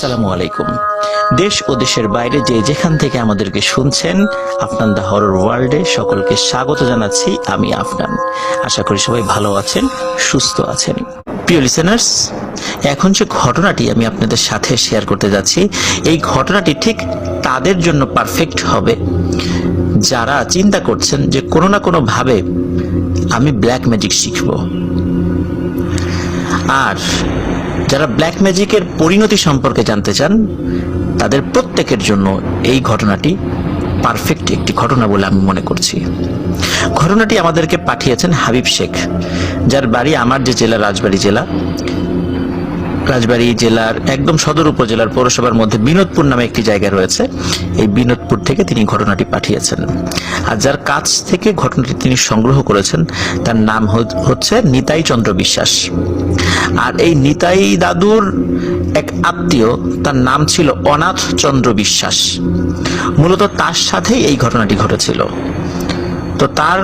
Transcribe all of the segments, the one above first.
আসসালামু আলাইকুম। দেশ ও দেশের বাইরে যে যেখান থেকে আমাদেরকে শুনছেন, আফনান দ্য হরর ওয়ার্ল্ডে সকলকে স্বাগত জানাচ্ছি। আমি আফনান। আশা করি সবাই ভালো আছেন, সুস্থ আছেন। প্রিয় লিসেনার্স, এখন যে ঘটনাটি আমি আপনাদের সাথে শেয়ার করতে যাচ্ছি, এই ঘটনাটি ঠিক তাদের জন্য পারফেক্ট হবে যারা চিন্তা করছেন যে কোনো না কোনো ভাবে আমি ব্ল্যাক ম্যাজিক শিখব, আর যারা ব্ল্যাক ম্যাজিকের পরিণতি সম্পর্কে জানতে চান তাদের প্রত্যেকের জন্য এই ঘটনাটি পারফেক্ট একটি ঘটনা বলে আমি মনে করছি। ঘটনাটি আমাদেরকে পাঠিয়েছেন হাবিব শেখ, যার বাড়ি আমার যে জেলা, রাজবাড়ী জেলার একদম সদর উপজেলার পৌরসভার মধ্যে বিনোদপুর নামে একটি জায়গা রয়েছে। এই বিনোদপুর থেকে তিনি ঘটনাটি পাঠিয়েছেন, আর যার কাছ থেকে ঘটনাটি তিনি সংগ্রহ করেছেন তার নাম হচ্ছে নিতাই চন্দ্র বিশ্বাস। আর এই নিতাই দাদুর এক আত্মীয়, তার নাম ছিল অনাথ চন্দ্র বিশ্বাস। মূলত তার সাথেই এই ঘটনাটি ঘটেছিল। তো তার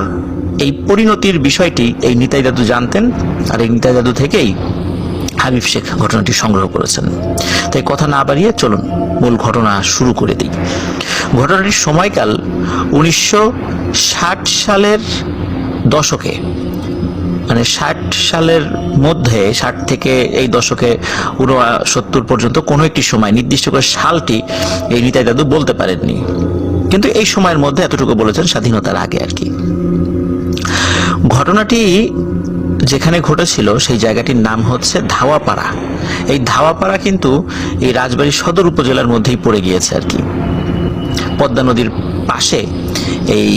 এই পরিণতির বিষয়টি এই নিতাই দাদু জানতেন, আর এই নিতাই দাদু থেকেই হাবিব শেখ ঘটনাটি সংগ্রহ করেছেন। তাই কথা না বাড়িয়ে চলুন মূল ঘটনা শুরু করে দিই। ঘটনাটির সময়কাল 1960 সালের দশকে, মানে 60 সালের মধ্যে, 60 থেকে এই দশকে 69 পর্যন্ত কোনো একটি সময়, নির্দিষ্ট করে সালটি এই নিতাই দাদু বলতে পারেননি, কিন্তু এই সময়ের মধ্যে এতটুকু বলেছেন স্বাধীনতার আগে আর কি। ঘটনাটি যেখানে ঘটেছিল সেই জায়গাটির নাম হচ্ছে ধাওয়াপাড়া। এই ধাওয়াপাড়া কিন্তু এই রাজবাড়ী সদর উপজেলার মধ্যেই পড়ে গিয়েছে আর কি। পদ্মা নদীর পাশে এই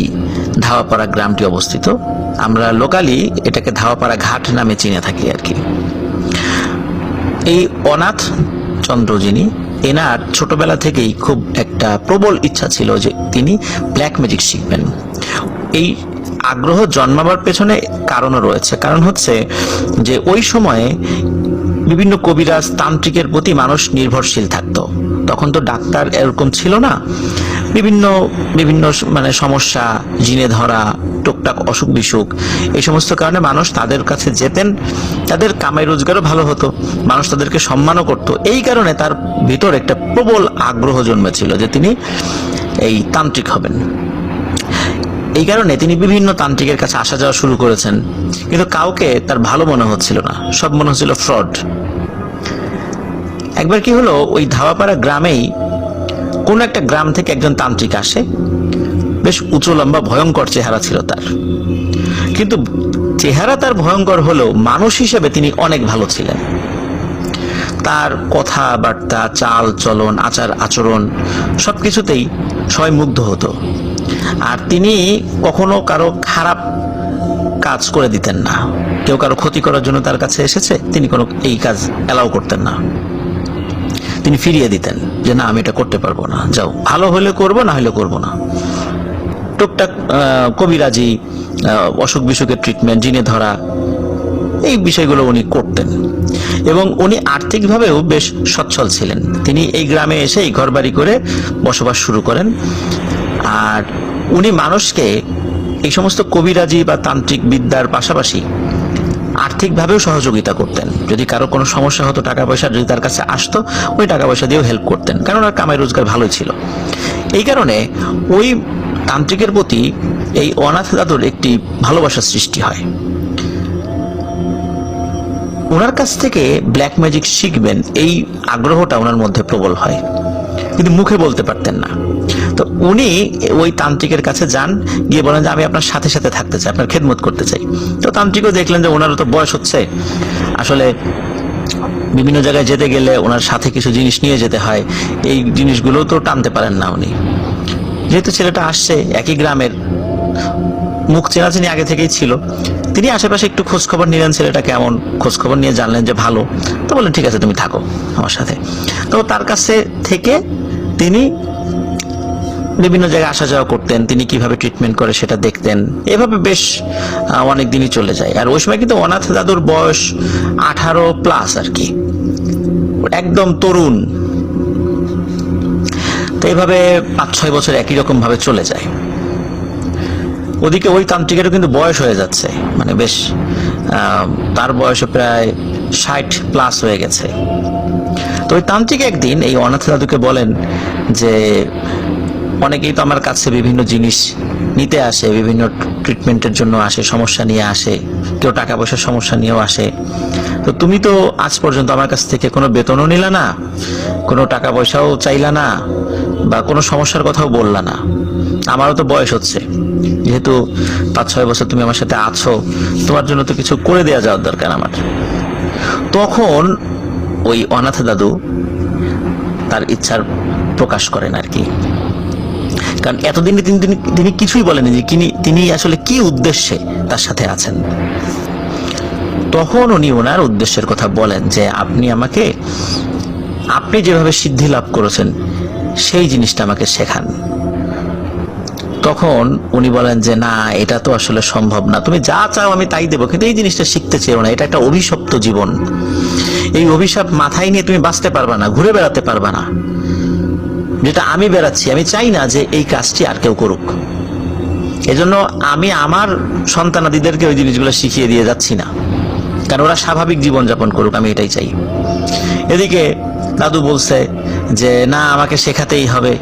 ধাওয়াপাড়া গ্রামটি অবস্থিত। আমরা লোকালি এটাকে ধাওয়াপাড়া ঘাট নামে চিনে থাকি আর কি। এই অনাথ চন্দ্র যিনি, এনার ছোটবেলা থেকেই খুব একটা প্রবল ইচ্ছা ছিল যে তিনি ব্ল্যাক ম্যাজিক শিখবেন। এই আগ্রহ জন্মাবার পেছনে কারণও রয়েছে। কারণ হচ্ছে যে ওই সময়ে বিভিন্ন কবিরাজ, তান্ত্রিকের প্রতি মানুষ নির্ভরশীল থাকতো। তখন তো ডাক্তার এরকম ছিল না। বিভিন্ন বিভিন্ন মানে সমস্যা, জিনে ধরা, টুকটাক অসুখ বিসুখ, এই সমস্ত কারণে মানুষ তাদের কাছে যেতেন। তাদের কামাই রোজগারও ভালো হতো, মানুষ তাদেরকে সম্মানও করত। এই কারণে তার ভিতর একটা প্রবল আগ্রহ জন্মেছিল যে তিনি এই তান্ত্রিক হবেন। এই কারণে তিনি বিভিন্ন তান্ত্রিকের কাছে আসা যাওয়া শুরু করেছেন, কিন্তু কাউকে তার ভালো মনে হচ্ছিল না, সব মনে হচ্ছিল ফ্রড। একবার কি হলো, ওই ধাওয়াপাড়া গ্রামেই কোন একটা গ্রাম থেকে একজন তান্ত্রিক আসে। বেশ উঁচু লম্বা ভয়ঙ্কর চেহারা ছিল তার, কিন্তু চেহারা তার ভয়ঙ্কর হলেও মানুষ হিসেবে তিনি অনেক ভালো ছিলেন। তার কথাবার্তা, চাল চলন, আচার আচরণ সবকিছুতেই সবাই মুগ্ধ হতো। আর তিনি কখনো কারো খারাপ কাজ করে দিতেন না। কেউ কারো ক্ষতি করার জন্য তার কাছে এসেছে, তিনি কোনো এই কাজ অ্যালাউ করতেন না। তিনি ফিরিয়ে দিতেন যে না, আমি এটা করতে পারবো না, যাও, ভালো হলে করবো, না হলে করবো না। টুকটাক কবিরাজি, অসুখ বিসুখের ট্রিটমেন্ট, জিনে ধরা, এই বিষয়গুলো উনি করতেন। এবং উনি আর্থিকভাবেও বেশ সচ্ছল ছিলেন। তিনি এই গ্রামে এসেই ঘরবাড়ি করে বসবাস শুরু করেন। আর উনি মানুষকে এই সমস্ত কবিরাজি বা তান্ত্রিক বিদ্যার পাশাপাশি আর্থিকভাবেও সহযোগিতা করতেন। যদি কারো কোনো সমস্যা হতো, টাকা পয়সা যদি তার কাছে আসতো, ওই টাকা পয়সা দিয়েও হেল্প করতেন, কারণ ওর কামাই রোজগার ভালোই ছিল। এই কারণে ওই তান্ত্রিকের প্রতি এই অনাথ দাদুর একটি ভালোবাসার সৃষ্টি হয়। ওনার কাছ থেকে ব্ল্যাক ম্যাজিক শিখবেন, এই আগ্রহটা ওনার মধ্যে প্রবল হয়, কিন্তু মুখে বলতে পারতেন না। তো উনি ওই তান্ত্রিকের কাছে যান, গিয়ে বলেন যে আমি আপনার সাথে সাথে থাকতে চাই, আপনার খেদমত করতে চাই। তো তান্ত্রিকও দেখলেন যে ওনারও তো বয়স হচ্ছে, আসলে বিভিন্ন জায়গায় যেতে গেলে ওনার সাথে কিছু জিনিস নিয়ে যেতে হয়, এই জিনিসগুলো তো টানতে পারেন না উনি। যেহেতু ছেলেটা আসছে একই গ্রামের, মুখ চেনাচেনি আগে থেকেই ছিল, তিনি আশেপাশে একটু খোঁজ খবর নিলেন, ছেলেটা কেমন, খোঁজ খবর নিয়ে জানলেন যে ভালো। তো বললেন ঠিক আছে, তুমি থাকো আমার সাথে। তো তার কাছে থেকে তিনি বিভিন্ন জায়গায় আসা যাওয়া করতেন, তিনি কিভাবে ট্রিটমেন্ট করে সেটা দেখতেন। এভাবে বেশ অনেক দিনই চলে যায়। আর ওই সময় কিন্তু অনাথ দাদুর বয়স 18+ আর কি, একদম তরুণ। তো এইভাবে 5-6 বছর একই রকম ভাবে চলে যায়। ওদিকে ওই তান্ত্রিকেরও কিন্তু বয়স হয়ে যাচ্ছে, মানে বেশ তার বয়সে প্রায় 60+ হয়ে গেছে। তো ওই তান্ত্রিক একদিন এই অনাথ দাদুকে বলেন যে অনেকেই তো আমার কাছে বিভিন্ন জিনিস নিতে আসে, বিভিন্ন ট্রিটমেন্টের জন্য আসে, সমস্যা নিয়ে আসে, কেউ টাকা পয়সার সমস্যা নিয়েও আসে। তো তুমি তো আজ পর্যন্ত আমার কাছ থেকে কোনো বেতনও নিলা না, কোনো টাকা পয়সাও চাইলা না, বা কোনো সমস্যার কথাও বললা না। আমারও তো বয়স হচ্ছে, যেহেতু 5-6 বছর তুমি আমার সাথে আছো, তোমার জন্য তো কিছু করে দেওয়া যাওয়ার দরকার আমার। তখন ওই অনাথ দাদু তার ইচ্ছার প্রকাশ করেন আর কি। কারণ এতদিন তিনি কিছুই বলেনি যে তিনি আসলে কি উদ্দেশ্যে তার সাথে আছেন। তখন উনি ওনার উদ্দেশ্যের কথা বলেন যে আপনি যেভাবে সিদ্ধি লাভ করেছেন সেই জিনিসটা আমাকে শেখান। তখন উনি বলেন যে না, এটা তো আসলে সম্ভব না, তুমি যা চাও আমি তাই দেবো, কিন্তু এই জিনিসটা শিখতে চেও না, এটা একটা অভিশপ্ত জীবন, এই অভিশাপ মাথায় নিয়ে তুমি বাঁচতে পারবা না, ঘুরে বেড়াতে পারবা না। যেটা আমি বেড়াচ্ছি, আমি চাই না যে এই কাজটি আর কেউ করুক, এজন্য আমি আমার সন্তানাদিদেরকে ওই জিনিসগুলো শিখিয়ে দিয়ে যাচ্ছি না, কারণ ওরা স্বাভাবিক জীবন যাপন করুক, আমি এটাই চাই। এদিকে দাদু বলছে যে না, আমাকে শেখাতেই হবে,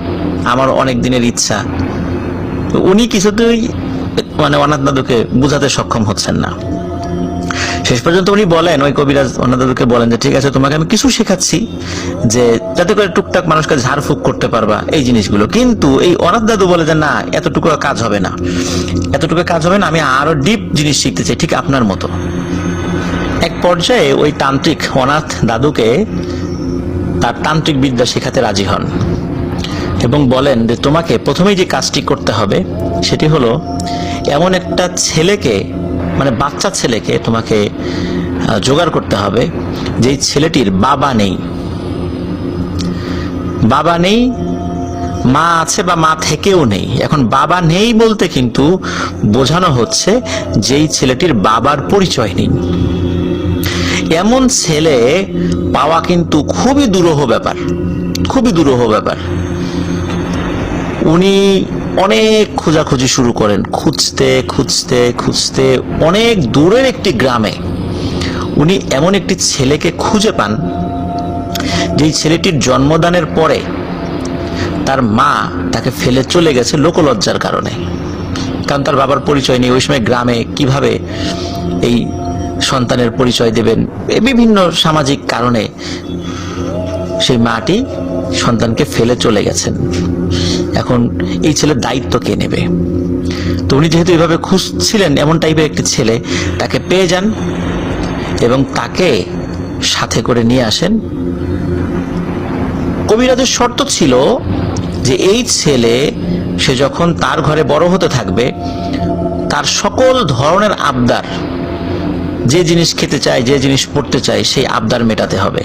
আমার অনেক দিনের ইচ্ছা। উনি কিছুতেই অনাথ দাদুকে বুঝাতে সক্ষম হচ্ছেন না। শেষ পর্যন্ত উনি বলেন, ওই কবিরাজ অনাথ দাদুকে বলেন যে ঠিক আছে, তোমাকে আমি কিছু শেখাচ্ছি যে যাতে করে টুকটাক মানুষকে ঝাড়ফুঁক করতে পারবা এই জিনিসগুলো। কিন্তু এই অনাথ দাদু বলে যে না, এতটুকু কাজ হবে না, আমি আরো ডিপ জিনিস শিখতে চাই, ঠিক আপনার মতো। এক পর্যায়ে ওই তান্ত্রিক অনাথ দাদুকে তার তান্ত্রিক বিদ্যা শেখাতে রাজি হন এবং বলেন যে তোমাকে প্রথমেই যে কাজটি করতে হবে সেটি হলো এমন একটা ছেলেকে, বাচ্চা ছেলেকে তোমাকে জোগাড় করতে হবে যেই ছেলেটির বাবা নেই, মা আছে বা মা থেকেও নেই। এখন বাবা নেই বলতে কিন্তু বোঝানো হচ্ছে যেই ছেলেটির বাবার পরিচয় নেই। এমন ছেলে পাওয়া কিন্তু খুবই দুরূহ ব্যাপার। উনি অনেক খোঁজাখুঁজি শুরু করেন, খুঁজতে অনেক দূরের একটি গ্রামে উনি এমন একটি ছেলেকে খুঁজে পান যেই ছেলেটির জন্মদানের পরে তার মা তাকে ফেলে চলে গেছে লোকলজ্জার কারণে। কারণ তার বাবার পরিচয় নেই, ওই সময় গ্রামে কিভাবে এই সন্তানের পরিচয় দেবেন, বিভিন্ন সামাজিক কারণে সেই মাটি সন্তানকে ফেলে চলে গেছেন। এখন এই ছেলের দায়িত্ব কে নেবে? তো উনি যেহেতু এভাবে খুঁজছিলেন এমন টাইপের একটি ছেলে, তাকে পেয়ে যান এবং তাকে সাথে করে নিয়ে আসেন। কবিরাজের শর্ত ছিল যে এই ছেলে সে যখন তার ঘরে বড় হতে থাকবে, তার সকল ধরনের আবদার, যে জিনিস খেতে চায়, যে জিনিস পড়তে চায়, সেই আবদার মেটাতে হবে।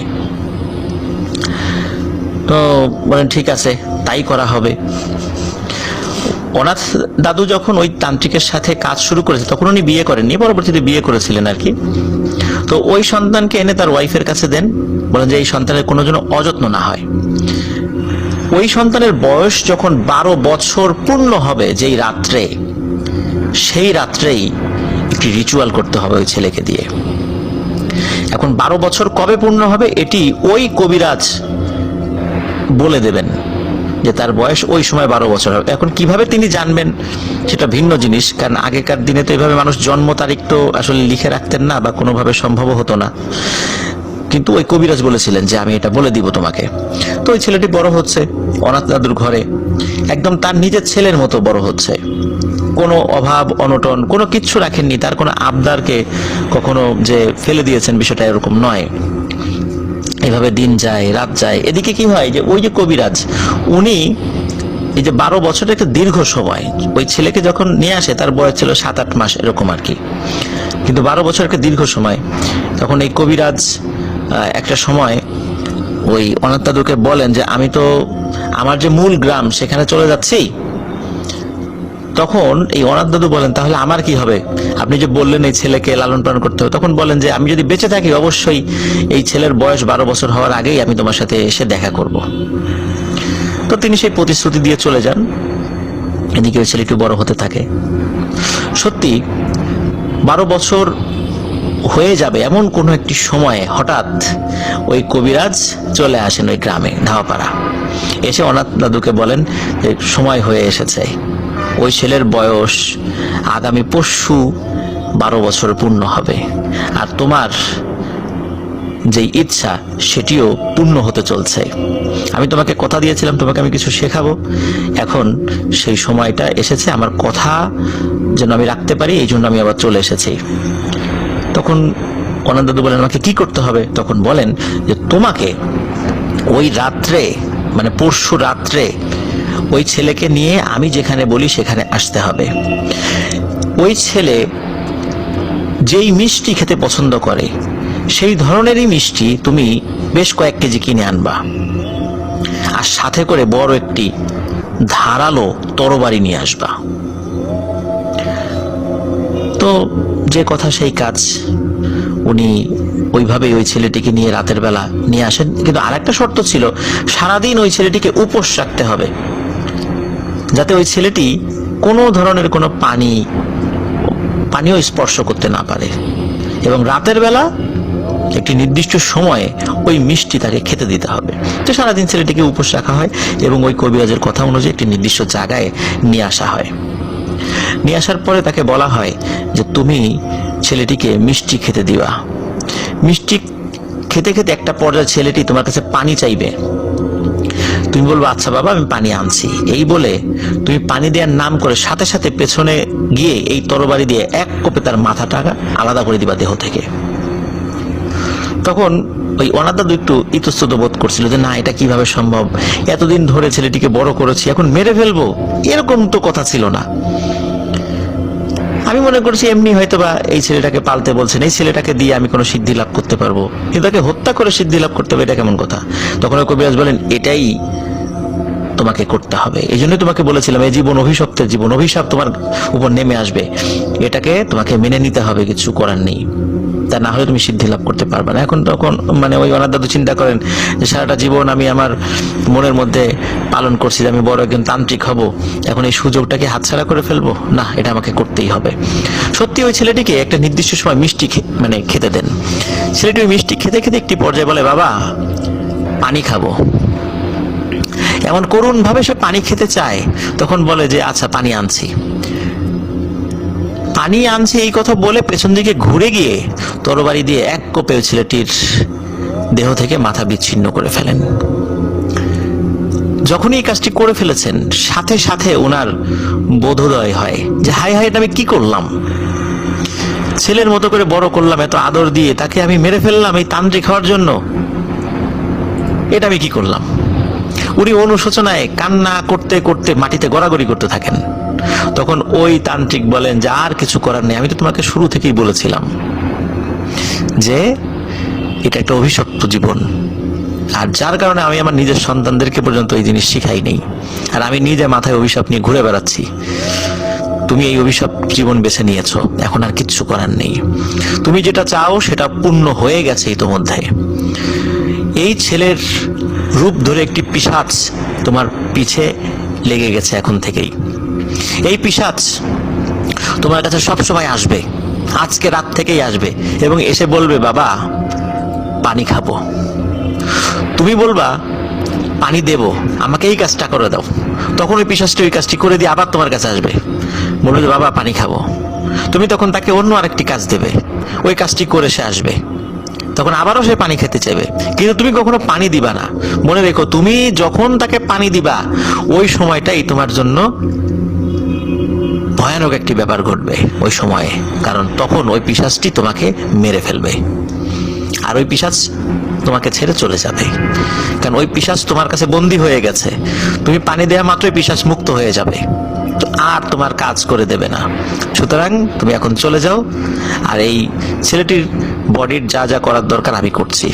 তো বলেন ঠিক আছে, তাই করা হবে। অনাথ দাদু যখন ওই তান্ত্রিকের সাথে কাজ শুরু করেছে তখন উনি বিয়ে করেননি, পরবর্তীতে বিয়ে করেছিলেন আর কি। তো ওই সন্তানকে এনে তার ওয়াইফের কাছে দেন, বলেন যে এই সন্তানের কোনো যেন অযত্ন না হয়। ওই সন্তানের বয়স যখন 12 বছর পূর্ণ হবে যেই রাত্রে, সেই রাত্রেই একটি রিচুয়াল করতে হবে ওই ছেলেকে দিয়ে। এখন 12 বছর কবে পূর্ণ হবে এটি ওই কবিরাজ বলে দেবেন যে তার বয়স ওই সময় 12 বছর হবে। এখন কিভাবে তিনি জানবেন সেটা ভিন্ন জিনিস, কারণ আগেকার দিনে তো এইভাবে মানুষ জন্ম তারিখ তো আসলে লিখে রাখতেন না বা কোনোভাবে সম্ভব হতো না। কিন্তু ওই কবিরাজ বলেছিলেন যে আমি এটা বলে দিব তোমাকে। তো ওই ছেলেটি বড় হচ্ছে অনাথ দাদুর ঘরে, একদম তার নিজের ছেলের মতো বড় হচ্ছে, কোনো অভাব অনটন কোনো কিচ্ছু রাখেননি, তার কোনো আবদারকে কখনো যে ফেলে দিয়েছেন বিষয়টা এরকম নয়। এভাবে দিন যায় রাত যায়। এদিকে কি হয় যে ওই যে কবিরাজ উনি এই যে 12 বছরের একটা দীর্ঘ সময়, ওই ছেলেকে যখন নিয়ে আসে তার বয়স ছিল 7-8 মাস এরকম আর কি, কিন্তু 12 বছর একটা দীর্ঘ সময়। তখন এই কবিরাজ একটা সময় ওই অনাথ দাদুকে বলেন যে আমি তো আমার যে মূল গ্রাম সেখানে চলে যাচ্ছি। তখন এই অনাথ দাদু বলেন তাহলে আমার কি হবে? আপনি যে বললেন এই ছেলেকে লালন পালন করতে হবে, তখন বলেন যে আমি যদি বেঁচে থাকি অবশ্যই এই ছেলের বয়স 12 বছর হওয়ার আগেই আমি তোমার সাথে এসে দেখা করব। তো তিনি সেই প্রতিশ্রুতি দিয়ে চলে যান। এদিকে ওই ছেলেটি বড় হতে থাকে। সত্যি 12 বছর হয়ে যাবে এমন কোনো একটি সময়ে হঠাৎ ওই কবিরাজ চলে আসেন ওই গ্রামে ধাওয়াপাড়া। এসে অনাথ দাদুকে বলেন যে সময় হয়ে এসেছে, ওই ছেলের বয়স আগামী পরশু 12 বছর পূর্ণ হবে, আর তোমার যে ইচ্ছা সেটিও পূর্ণ হতে চলছে। আমি তোমাকে কথা দিয়েছিলাম তোমাকে আমি কিছু শেখাবো, এখন সেই সময়টা এসেছে, আমার কথা যেন আমি রাখতে পারি, এই জন্য আমি আবার চলে এসেছি। তখন অনাথ দাদু বলেন আমাকে কি করতে হবে? তখন বলেন যে তোমাকে ওই রাত্রে, মানে পরশু রাত্রে, ওই ছেলেকে নিয়ে আমি যেখানে বলি সেখানে আসতে হবে। ওই ছেলে যেই মিষ্টি খেতে পছন্দ করে সেই ধরনেরই মিষ্টি তুমি বেশ কয়েক কেজি কিনে আনবা, আর সাথে করে বড় একটি ধারালো তরবারি নিয়ে আসবা। তো যে কথা সেই কাজ, উনি ওইভাবেই ওই ছেলেটিকে নিয়ে রাতের বেলা নিয়ে আসেন। কিন্তু আরেকটা শর্ত ছিল, সারাদিন ওই ছেলেটিকে উপোস রাখতে হবে, যাতে ওই ছেলেটি কোনো ধরনের কোনো পানীয় স্পর্শ করতে না পারে, এবং রাতের বেলা একটি নির্দিষ্ট সময়ে ওই মিষ্টি তাকে খেতে দিতে হবে। তো সারাদিন ছেলেটিকে উপোস রাখা হয় এবং ওই কবিরাজের কথা অনুযায়ী একটি নির্দিষ্ট জায়গায় নিয়ে আসা হয়। নিয়ে আসার পরে তাকে বলা হয় যে তুমি ছেলেটিকে মিষ্টি খেতে দিবা। মিষ্টি খেতে খেতে একটা পর্যায়ে ছেলেটি তোমার কাছে পানি চাইবে, তুমি বলবো আচ্ছা বাবা আমি পানি আনছি। এই বলে তুমি পানি দেওয়ার নাম করে সাথে সাথে পেছনে গিয়ে এই তরবারি দিয়ে এক কোপে তার মাথাটা আলাদা করে দিবা দেহ থেকে। তখন ওই অনাথ দাদু একটু ইতস্তত বোধ করছিল যে না, এটা কিভাবে সম্ভব, এতদিন ধরে ছেলেটিকে বড় করেছি, এখন মেরে ফেলবো, এরকম তো কথা ছিল না। আমি মনে করছি এমনি হয়তোবা এই ছেলেটাকে পালতে বলছেন, এই ছেলেটাকে দিয়ে আমি কোনো সিদ্ধি লাভ করতে পারবো, কিন্তু তাকে হত্যা করে সিদ্ধি লাভ করতে হবে, এটা কেমন কথা? তখন ওই কবিরাজ বলেন এটাই তোমাকে করতে হবে, এই জন্যই তোমাকে বলেছিলাম এই জীবন অভিশপ্তের জীবন, অভিশাপ তোমার উপর নেমে আসবে, এটাকে তোমাকে মেনে নিতে হবে, কিছু করার নেই, তা না হলে তুমি সিদ্ধি লাভ করতে পারবে না। এখন তখন মানে ওই অনাথ দাদু চিন্তা করেন যে সারাটা জীবন আমি আমার মনের মধ্যে পালন করছি যে আমি বড় একজন তান্ত্রিক হব, এখন এই সুযোগটাকে হাতছাড়া করে ফেলবো? না, এটা আমাকে করতেই হবে। সত্যি ওই ছেলেটিকে একটা নির্দিষ্ট সময় মিষ্টি খেতে দেন। ছেলেটি ওই মিষ্টি খেতে খেতে একটি পর্যায়ে বলে বাবা পানি খাবো। এমন করুণ ভাবে সে পানি খেতে চায়, তখন বলে যে আচ্ছা পানি আনছি। পানি আনছে এই কথা বলে পেছন দিকে ঘুরে গিয়ে তরবারি দিয়ে এক কোপে ছেলেটির দেহ থেকে মাথা বিচ্ছিন্ন করে ফেলেন। যখনই এই কাজটি করে ফেলেছেন সাথে সাথে ওনার বোধোদয় হয় যে হায় হায়, এটা আমি কি করলাম, ছেলের মতো করে বড় করলাম, এত আদর দিয়ে তাকে আমি মেরে ফেললাম এই তান্ত্রিক হওয়ার জন্য, এটা আমি কি করলাম। উনি অনুশোচনায় কান্না করতে করতে মাটিতে গড়াগড়ি করতে থাকেন। তখন ওই তান্ত্রিক বলেন যে আর কিছু করার নেই, আমি তো তোমাকে শুরু থেকেই বলেছিলাম যে এটা একটা অভিশপ্ত জীবন, আর যার কারণে আমি আমার নিজের সন্তানদেরকে পর্যন্ত এই জিনিস শিখাই নেই, আর আমি নিজে মাথায় অভিশাপ নিয়ে ঘুরে বেড়াচ্ছি। তুমি এই অভিশাপ জীবন বেছে নিয়েছো, এখন আর কিচ্ছু করার নেই, তুমি যেটা চাও সেটা পূর্ণ হয়ে গেছে ইতোমধ্যে। এই ছেলের রূপ ধরে একটি পিশাচ তোমার পিছে লেগে গেছে এখন থেকেই। এই পিশাচ তোমার কাছে সবসময় আসবে, আজকে রাত থেকেই আসবে, এবং এসে বলবে বাবা পানি খাবো। তুমি বলবা পানি দেব, আমাকে এই কাজটা করে দাও। তখন ওই পিশাচটি ওই কাজটি করে দিয়ে আবার তোমার কাছে আসবে, বলবে যে বাবা পানি খাবো। তুমি তখন তাকে অন্য আরেকটি কাজ দেবে, ওই কাজটি করে সে আসবে, তখন আবারও সে পানি খেতে চাইবে, কিন্তু তুমি কখনো পানি দিবা না। মনে রেখো, তুমি যখন তাকে পানি দিবা ওই সময়টাই তোমার জন্য ভয়ানক একটি ব্যাপার ঘটবে ওই সময়ে, কারণ তখন ওই পিশাচটি তোমাকে মেরে ফেলবে, আর ওই পিশাচ তোমাকে ছেড়ে চলে যাবে, কারণ ওই পিশাচ তোমার কাছে বন্দী হয়ে গেছে। তুমি পানি দেওয়া মাত্রই পিশাচ মুক্ত হয়ে যাবে, তো আর তোমার কাজ করে দেবে না। সুতরাং তুমি এখন চলে যাও, আর এই ছেলেটির বডির যা যা করার দরকার আমি করছি।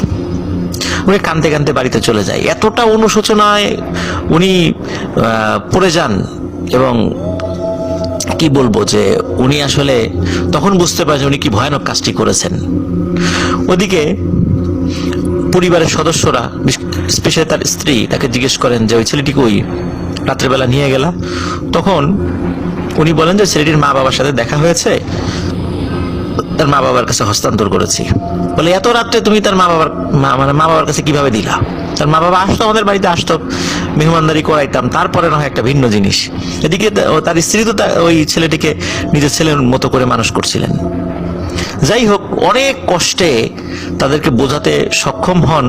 উনি কাঁদতে কাঁদতে বাড়িতে চলে যায়। এতটা অনুশোচনায় উনি পড়ে যান, এবং কি বলবো যে উনি আসলে তখন বুঝতে পারেন উনি কি ভয়ানক কাজটি করেছেন। ওদিকে পরিবারের সদস্যরা, স্পেশালি তার স্ত্রী, তাকে জিজ্ঞেস করেন যে ওই ছেলেটিকে ওই রাত্রেবেলা নিয়ে গেলা। তখন উনি বলেন যে ছেলেটির মা বাবার সাথে দেখা হয়েছে, তার মা বাবার কাছে হস্তান্তর করেছি। বলে এত রাত্রে তুমি তার মা বাবার কাছে কিভাবে দিলা? তার মা বাবা আসতো, আমাদের বাড়িতে আসতো, মেহমানদারি করাইতাম, তারপরে না হয় একটা ভিন্ন জিনিস। এদিকে তার স্ত্রী তো ওই ছেলেটিকে নিজের ছেলের মতো করে মানুষ করছিলেন। যাই হোক, অনেক কষ্টে তাদেরকে বোঝাতে সক্ষম হন,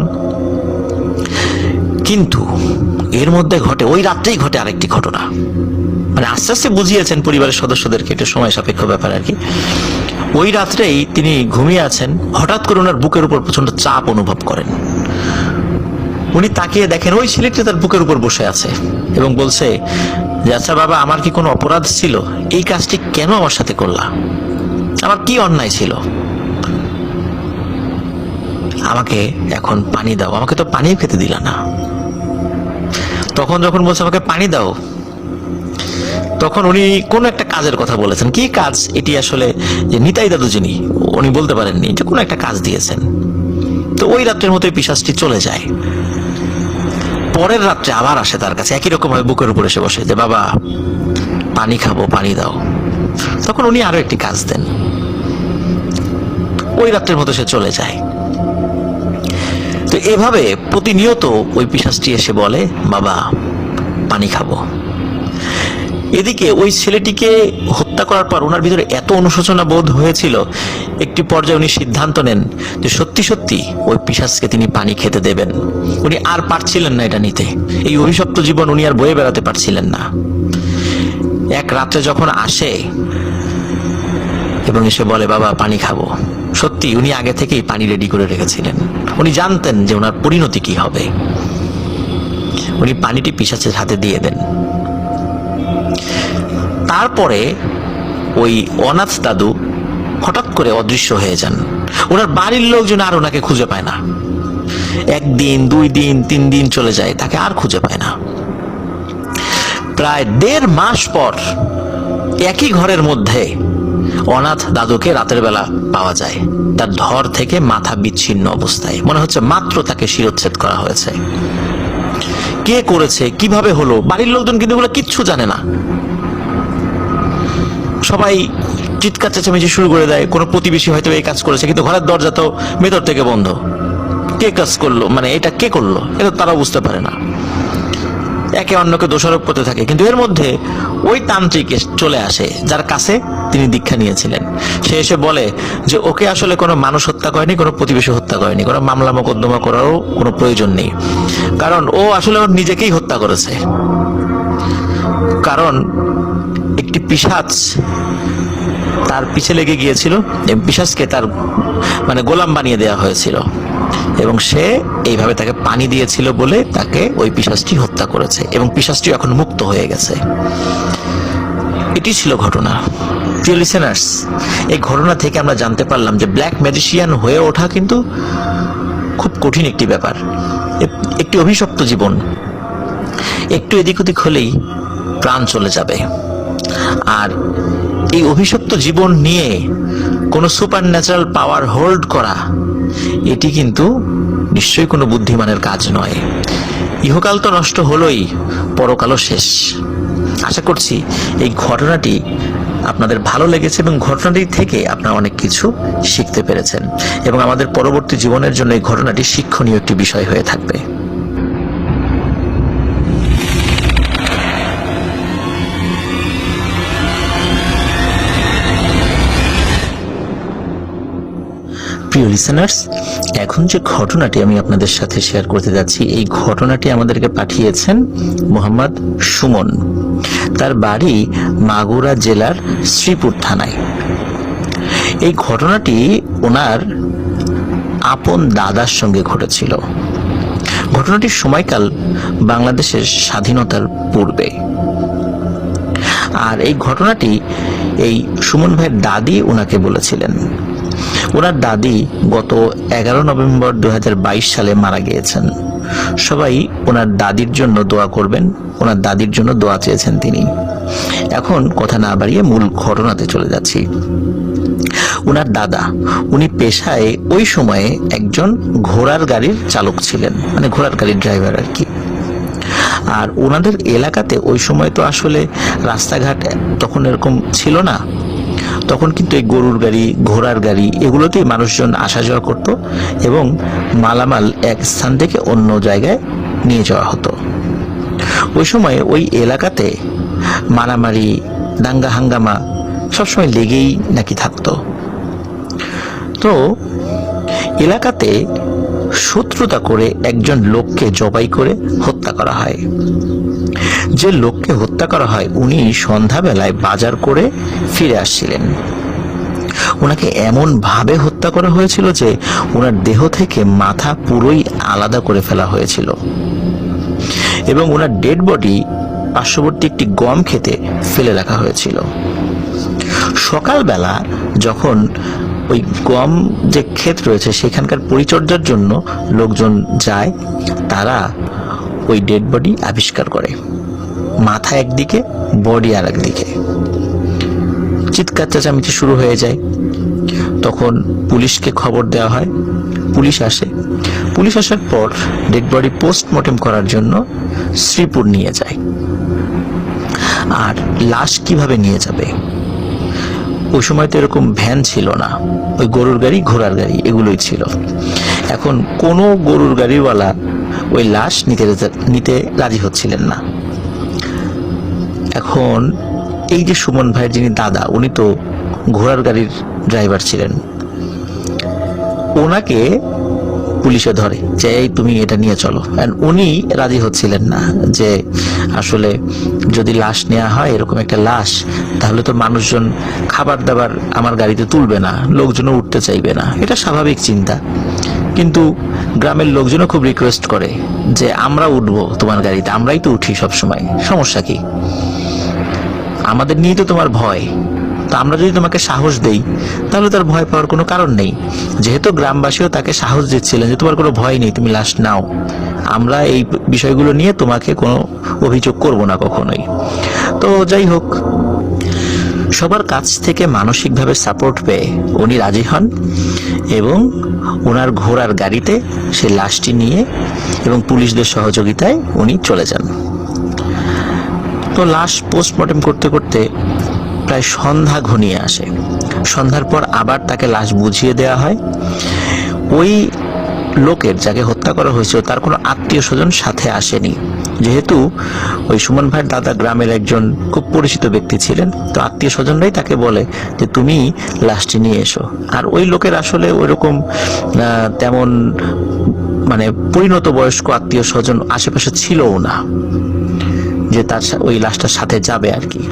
কিন্তু এর মধ্যে ঘটে, ওই রাত্রেই ঘটে আরেকটি ঘটনা। মানে আস্তে আস্তে বুঝিয়েছেন পরিবারের সদস্যদেরকে, এটা সময় সাপেক্ষ ব্যাপার আর কি। ওই রাত্রেই তিনি ঘুমিয়ে আছেন, হঠাৎ করে ওনার বুকের উপর প্রচন্ড চাপ অনুভব করেন। উনি তাকিয়ে দেখেন ওই ছেলেটি তার বুকের উপর বসে আছে এবং বলছে যে, আচ্ছা বাবা, আমার কি কোনো অপরাধ ছিল? এই কাজটি কেন আমার সাথে করলা? আমার কি অন্যায় ছিল? আমাকে এখন পানি দাও, আমাকে তো পানিও খেতে দিলা না। তখন যখন বলছে আমাকে পানি দাও, তখন উনি কোন একটা কাজের কথা বলেছেন। কি কাজ এটি আসলে যে নিতাই দাদু যিনি, উনি বলতে পারেননি, যে কোনো একটা কাজ দিয়েছেন। তো ওই রাত্রের মতোই পিশাচটি চলে যায়। পরের রাত্রে আবার আসে তার কাছে, একই রকম ভাবে বুকের উপর এসে বসে, যে বাবা পানি খাবো, পানি দাও। তখন উনি আরো একটি কাজ দেন, ওই রাত্রের মতো সে চলে যায়। তো এভাবে প্রতিনিয়ত ওই পিশাচটি এসে বলে, বাবা পানি খাবো। এদিকে ওই ছেলেটিকে হত্যা করার পর ওনার ভিতরে এত অনুশোচনা বোধ হয়েছিল, একটি পর্যায়ে উনি সিদ্ধান্ত নেন যে সত্যি সত্যি ওই পিশাচকে তিনি পানি খেতে দেবেন। উনি আর পারছিলেন না এটা নিতে, এই অভিশপ্ত জীবন উনি আর বয়ে বেড়াতে পারছিলেন না। এক রাত্রে যখন আসে এবং এসে বলে, বাবা পানি খাবো, সত্যি উনি আগে থেকেই পানি রেডি করে রেখেছিলেন। উনি জানতেন যে ওনার পরিণতি কি হবে। উনি পানিটি পিশাচের হাতে দিয়ে দেন। তারপরে ওই অনাথ দাদু হঠাৎ করে অদৃশ্য হয়ে যান। ওনার বাড়ির লোকজন আর ওনাকে খুঁজে পায় না। 1 দিন 2 দিন 3 দিন চলে যায়, তাকে আর খুঁজে পায় না। প্রায় 1.5 মাস পর একই ঘরের মধ্যে অনাথ দাদুকে রাতের বেলা পাওয়া যায়, তার ধর থেকে মাথা বিচ্ছিন্ন অবস্থায়। মনে হচ্ছে মাত্র তাকে শিরচ্ছেদ করা হয়েছে। কে করেছে, কিভাবে হলো, বাড়ির লোকজন কিন্তু এগুলো কিচ্ছু জানে না। সবাই চিৎকার চেঁচামেচি শুরু করে দেয়। কোনো প্রতিবেশী হয়তো এই কাজ করেছে, কিন্তু ঘরের দরজা তো ভেতর থেকে বন্ধ। কে কাজ করলো, মানে এটা কে করলো, এটা তারা বুঝতে পারে না। একে অন্যকে দোষারোপ করতে থাকে। কিন্তু এর মধ্যে ওই তান্ত্রিক চলে আসে, যার কাছে তিনি দীক্ষা নিয়েছিলেন। সে এসে বলে যে ওকে আসলে কোনো মানুষ হত্যা করেনি, কোনো প্রতিবেশী হত্যা করেনি, কোনো মামলা মোকদ্দমা করারও কোনো প্রয়োজন নেই, কারণ ও আসলে ওর নিজেকেই হত্যা করেছে। কারণ একটি পিশাচ তার পিছে লেগে গিয়েছিল, পিশাচকে তার মানে গোলাম বানিয়ে দেওয়া হয়েছিল, এবং সে এইভাবে তাকে পানি দিয়েছিল বলে তাকে ওই পিশাচটি হত্যা করেছে, এবং পিশাচটি এখন মুক্ত হয়ে গেছে। এটি ছিল ঘটনা। প্রিয় লিসেনার্স, এই ঘটনা থেকে আমরা জানতে পারলাম যে ব্ল্যাক ম্যাজিশিয়ান হয়ে ওঠা কিন্তু খুব কঠিন একটি ব্যাপার। একটি অভিশপ্ত জীবন, একটু এদিক ওদিক হলেই প্রাণ চলে যাবে। আর এই অভিশপ্ত জীবন নিয়ে কোনো সুপার ন্যাচারাল পাওয়ার হোল্ড করা, এটি কিন্তু নিশ্চয়ই কোনো বুদ্ধিমানের কাজ নয়। ইহকাল তো নষ্ট হলোই, পরকালও শেষ। আশা করছি এই ঘটনাটি আপনাদের ভালো লেগেছে এবং ঘটনাটি থেকে আপনারা অনেক কিছু শিখতে পেরেছেন, এবং আমাদের পরবর্তী জীবনের জন্য এই ঘটনাটি শিক্ষণীয় একটি বিষয় হয়ে থাকবে। প্রিয় লিসেনার্স, এখন যে ঘটনাটি আমি আপনাদের সাথে শেয়ার করতে যাচ্ছি, এই ঘটনাটি আমাদেরকে পাঠিয়েছেন মোহাম্মদ সুমন। তার বাড়ি মাগুরা জেলার শ্রীপুর থানায়। এই ঘটনাটি ওনার আপন দাদার সঙ্গে ঘটেছিল। ঘটনাটির সময়কাল বাংলাদেশের স্বাধীনতার পূর্বে। আর এই ঘটনাটি এই সুমন ভাইয়ের দাদি ওনাকে বলেছিলেন। ওনার দাদি গত 11 নভেম্বর 2022 সালে মারা গিয়েছেন। সবাই ওনার দাদির জন্য দোয়া করবেন, ওনার দাদির জন্য দোয়া চেয়েছেন তিনি। এখন কথা না বাড়িয়ে মূল ঘটনাতে চলে যাচ্ছি। ওনার দাদা, উনি পেশায় ওই সময়ে একজন ঘোড়ার গাড়ির চালক ছিলেন, মানে ঘোড়ার গাড়ির ড্রাইভার আর কি। আর ওনাদের এলাকাতে ওই সময় তো আসলে রাস্তাঘাট তখন এরকম ছিল না। তখন কিন্তু এই গরুর গাড়ি, ঘোড়ার গাড়ি এগুলোতেই মানুষজন আসা যাওয়া করত এবং মালামাল এক স্থান থেকে অন্য জায়গায় নিয়ে যাওয়া হতো। ওই সময় ওই এলাকাতে মারামারি, দাঙ্গা হাঙ্গামা সবসময় লেগেই নাকি থাকতো। তো এলাকাতে শত্রুতা করে একজন লোককে জবাই করে হত্যা করা হয়। যে লোককে হত্যা করা হয় উনি সন্ধ্যাবেলায় বাজার করে ফিরে আসছিলেন। ওনাকে এমন ভাবে হত্যা করা হয়েছিল যে ওনার দেহ থেকে মাথা পুরোই আলাদা করে ফেলা হয়েছিল এবং ওনার ডেড বডি পার্শ্ববর্তী একটি গম খেতে ফেলে রাখা হয়েছিল। সকালবেলা যখন ওই গম যে ক্ষেত রয়েছে সেখানকার পরিচর্যার জন্য লোকজন যায়, তারা ওই ডেড বডি আবিষ্কার করে, মাথা একদিকে, বডি আর একদিকে। চিৎকার চেঁচামেচি শুরু হয়ে যায়। তখন পুলিশকে খবর দেওয়া হয়, পুলিশ আসে। পুলিশ আসার পর ডেড বডি পোস্টমর্টেম করার জন্য শ্রীপুর নিয়ে যায়। আর লাশ কিভাবে নিয়ে যাবে? ওই সময় তো এরকম ভ্যান ছিল না, ওই গরুর গাড়ি, ঘোড়ার গাড়ি এগুলোই ছিল। এখন কোনো গরুর গাড়িওয়ালা ওই লাশ নিতে রাজি হচ্ছিলেন না। এখন এই যে সুমন ভাইয়ের যিনি দাদা, উনি তো ঘোড়ার গাড়ির ড্রাইভার ছিলেন, ওনাকে পুলিশে ধরে যে এই তুমি এটা নিয়ে চলো। উনি রাজি হচ্ছিলেন না যে আসলে যদি লাশ নেওয়া হয়, এরকম একটা লাশ, তাহলে তো মানুষজন খাবার দাবার আমার গাড়িতে তুলবে না, লোকজনও উঠতে চাইবে না, এটা স্বাভাবিক চিন্তা। কিন্তু গ্রামের লোকজনও খুব রিকোয়েস্ট করে যে আমরা উঠবো তোমার গাড়িতে, আমরাই তো উঠি সব সময়, সমস্যা কি? আমাদের নিয়ে তো তোমার ভয়, তো আমরা যদি তোমাকে সাহস দেই তাহলে তার ভয় পাওয়ার কোনো কারণ নেই। যেহেতু গ্রামবাসীও তাকে সাহস দিচ্ছিলেন যে তোমার কোনো ভয় নেই, তুমি লাশ নাও, আমরা এই বিষয়গুলো নিয়ে তোমাকে কোনো অভিযোগ করব না কখনোই। তো যাই হোক, সবার কাছ থেকে মানসিকভাবে সাপোর্ট পেয়ে উনি রাজি হন এবং ওনার ঘোড়ার গাড়িতে সে লাশটি নিয়ে এবং পুলিশদের সহযোগিতায় উনি চলে যান। তো লাশ পোস্টমর্টেম করতে করতে প্রায় সন্ধ্যা ঘনিয়ে আসে। সন্ধ্যার পর আবার তাকে লাশ বুঝিয়ে দেওয়া হয়। ওই লোকের যাকে হত্যা করা হয়েছিল তার কোনো আত্মীয় স্বজন সাথে আসেনি, যেহেতু ওই সুমন ভাইয়ের দাদা গ্রামের একজন খুব পরিচিত ব্যক্তি ছিলেন। তো আত্মীয় স্বজনরাই তাকে বলে যে তুমি লাশটি নিয়ে এসো। আর ওই লোকের আসলে ওইরকম তেমন মানে পরিণত বয়স্ক আত্মীয় স্বজন আশেপাশে ছিলও না যে তার ওই লাশটার সাথে যাবে আর কি।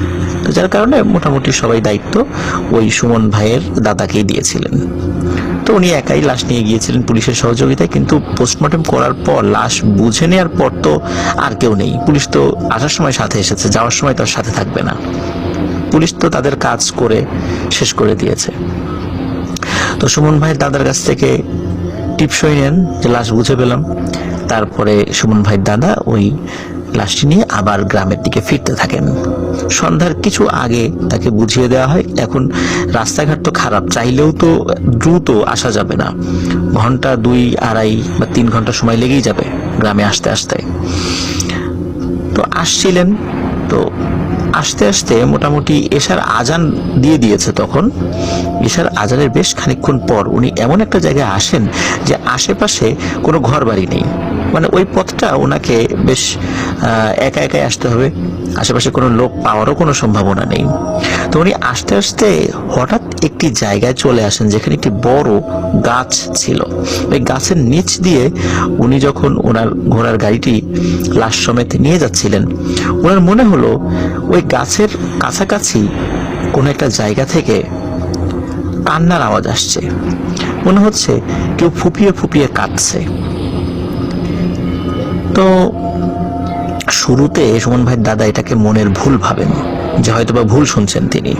তো যার কারণে মোটামুটি সবাই দায়িত্ব ওই সুমন ভাইয়ের দাদাকেই দিয়েছিলেন। তো উনি একাই লাশ নিয়ে গিয়েছিলেন পুলিশের সহযোগিতায়। কিন্তু পোস্টমর্টেম করার পর, লাশ বুঝে নেওয়ার পর তো আর কেউ নেই। পুলিশ তো আসার সময় সাথে এসেছে, যাওয়ার সময় তার সাথে থাকবে না। পুলিশ তো তাদের কাজ করে শেষ করে দিয়েছে। তো সুমন ভাইয়ের দাদার কাছ থেকে টিপসই নেন যে লাশ বুঝে পেলাম। তারপরে সুমন ভাইয়ের দাদা ওই লাশটি নিয়ে আবার গ্রামের দিকে ফিরতে থাকেন। সন্ধ্যার কিছু আগে তাকে বুঝিয়ে দেওয়া হয় এখন রাস্তাঘাট তো খারাপ, চাইলেও তো দ্রুত আসা যাবে না, ঘন্টা 2, 2.5 বা 3 ঘন্টা সময় লেগেই যাবে গ্রামে আসতে আসতে। তো আসছিলেন, তো আস্তে আস্তে মোটামুটি এশার আজান দিয়ে দিয়েছে। তখন এশার আজানের বেশ খানিকক্ষণ পর উনি এমন একটা জায়গায় আসেন যে আশেপাশে কোনো ঘর বাড়ি নেই। মানে ওই পথটা ওনাকে বেশ একা একাই আসতে হবে, আশেপাশে কোনো লোক পাওয়ারও কোনো সম্ভাবনা নেই। তো উনি আস্তে আস্তে হঠাৎ একটি জায়গায় চলে আসেন যেখানে একটি বড় গাছ ছিল। ওই গাছের নিচ দিয়ে উনি যখন ওনার ঘোড়ার গাড়িটি লাশ সমেত নিয়ে যাচ্ছিলেন, ওনার মনে হলো ওই গাছের কাছাকাছি কোনো একটা জায়গা থেকে কান্নার আওয়াজ আসছে। মনে হচ্ছে কেউ ফুপিয়ে ফুপিয়ে কাঁদছে। তো শুরুতে সুমন ভাইয়ের দাদা এটাকে মনের ভুল ভাবেন, যে হয়তোবা ভুল শুনছেন তিনি।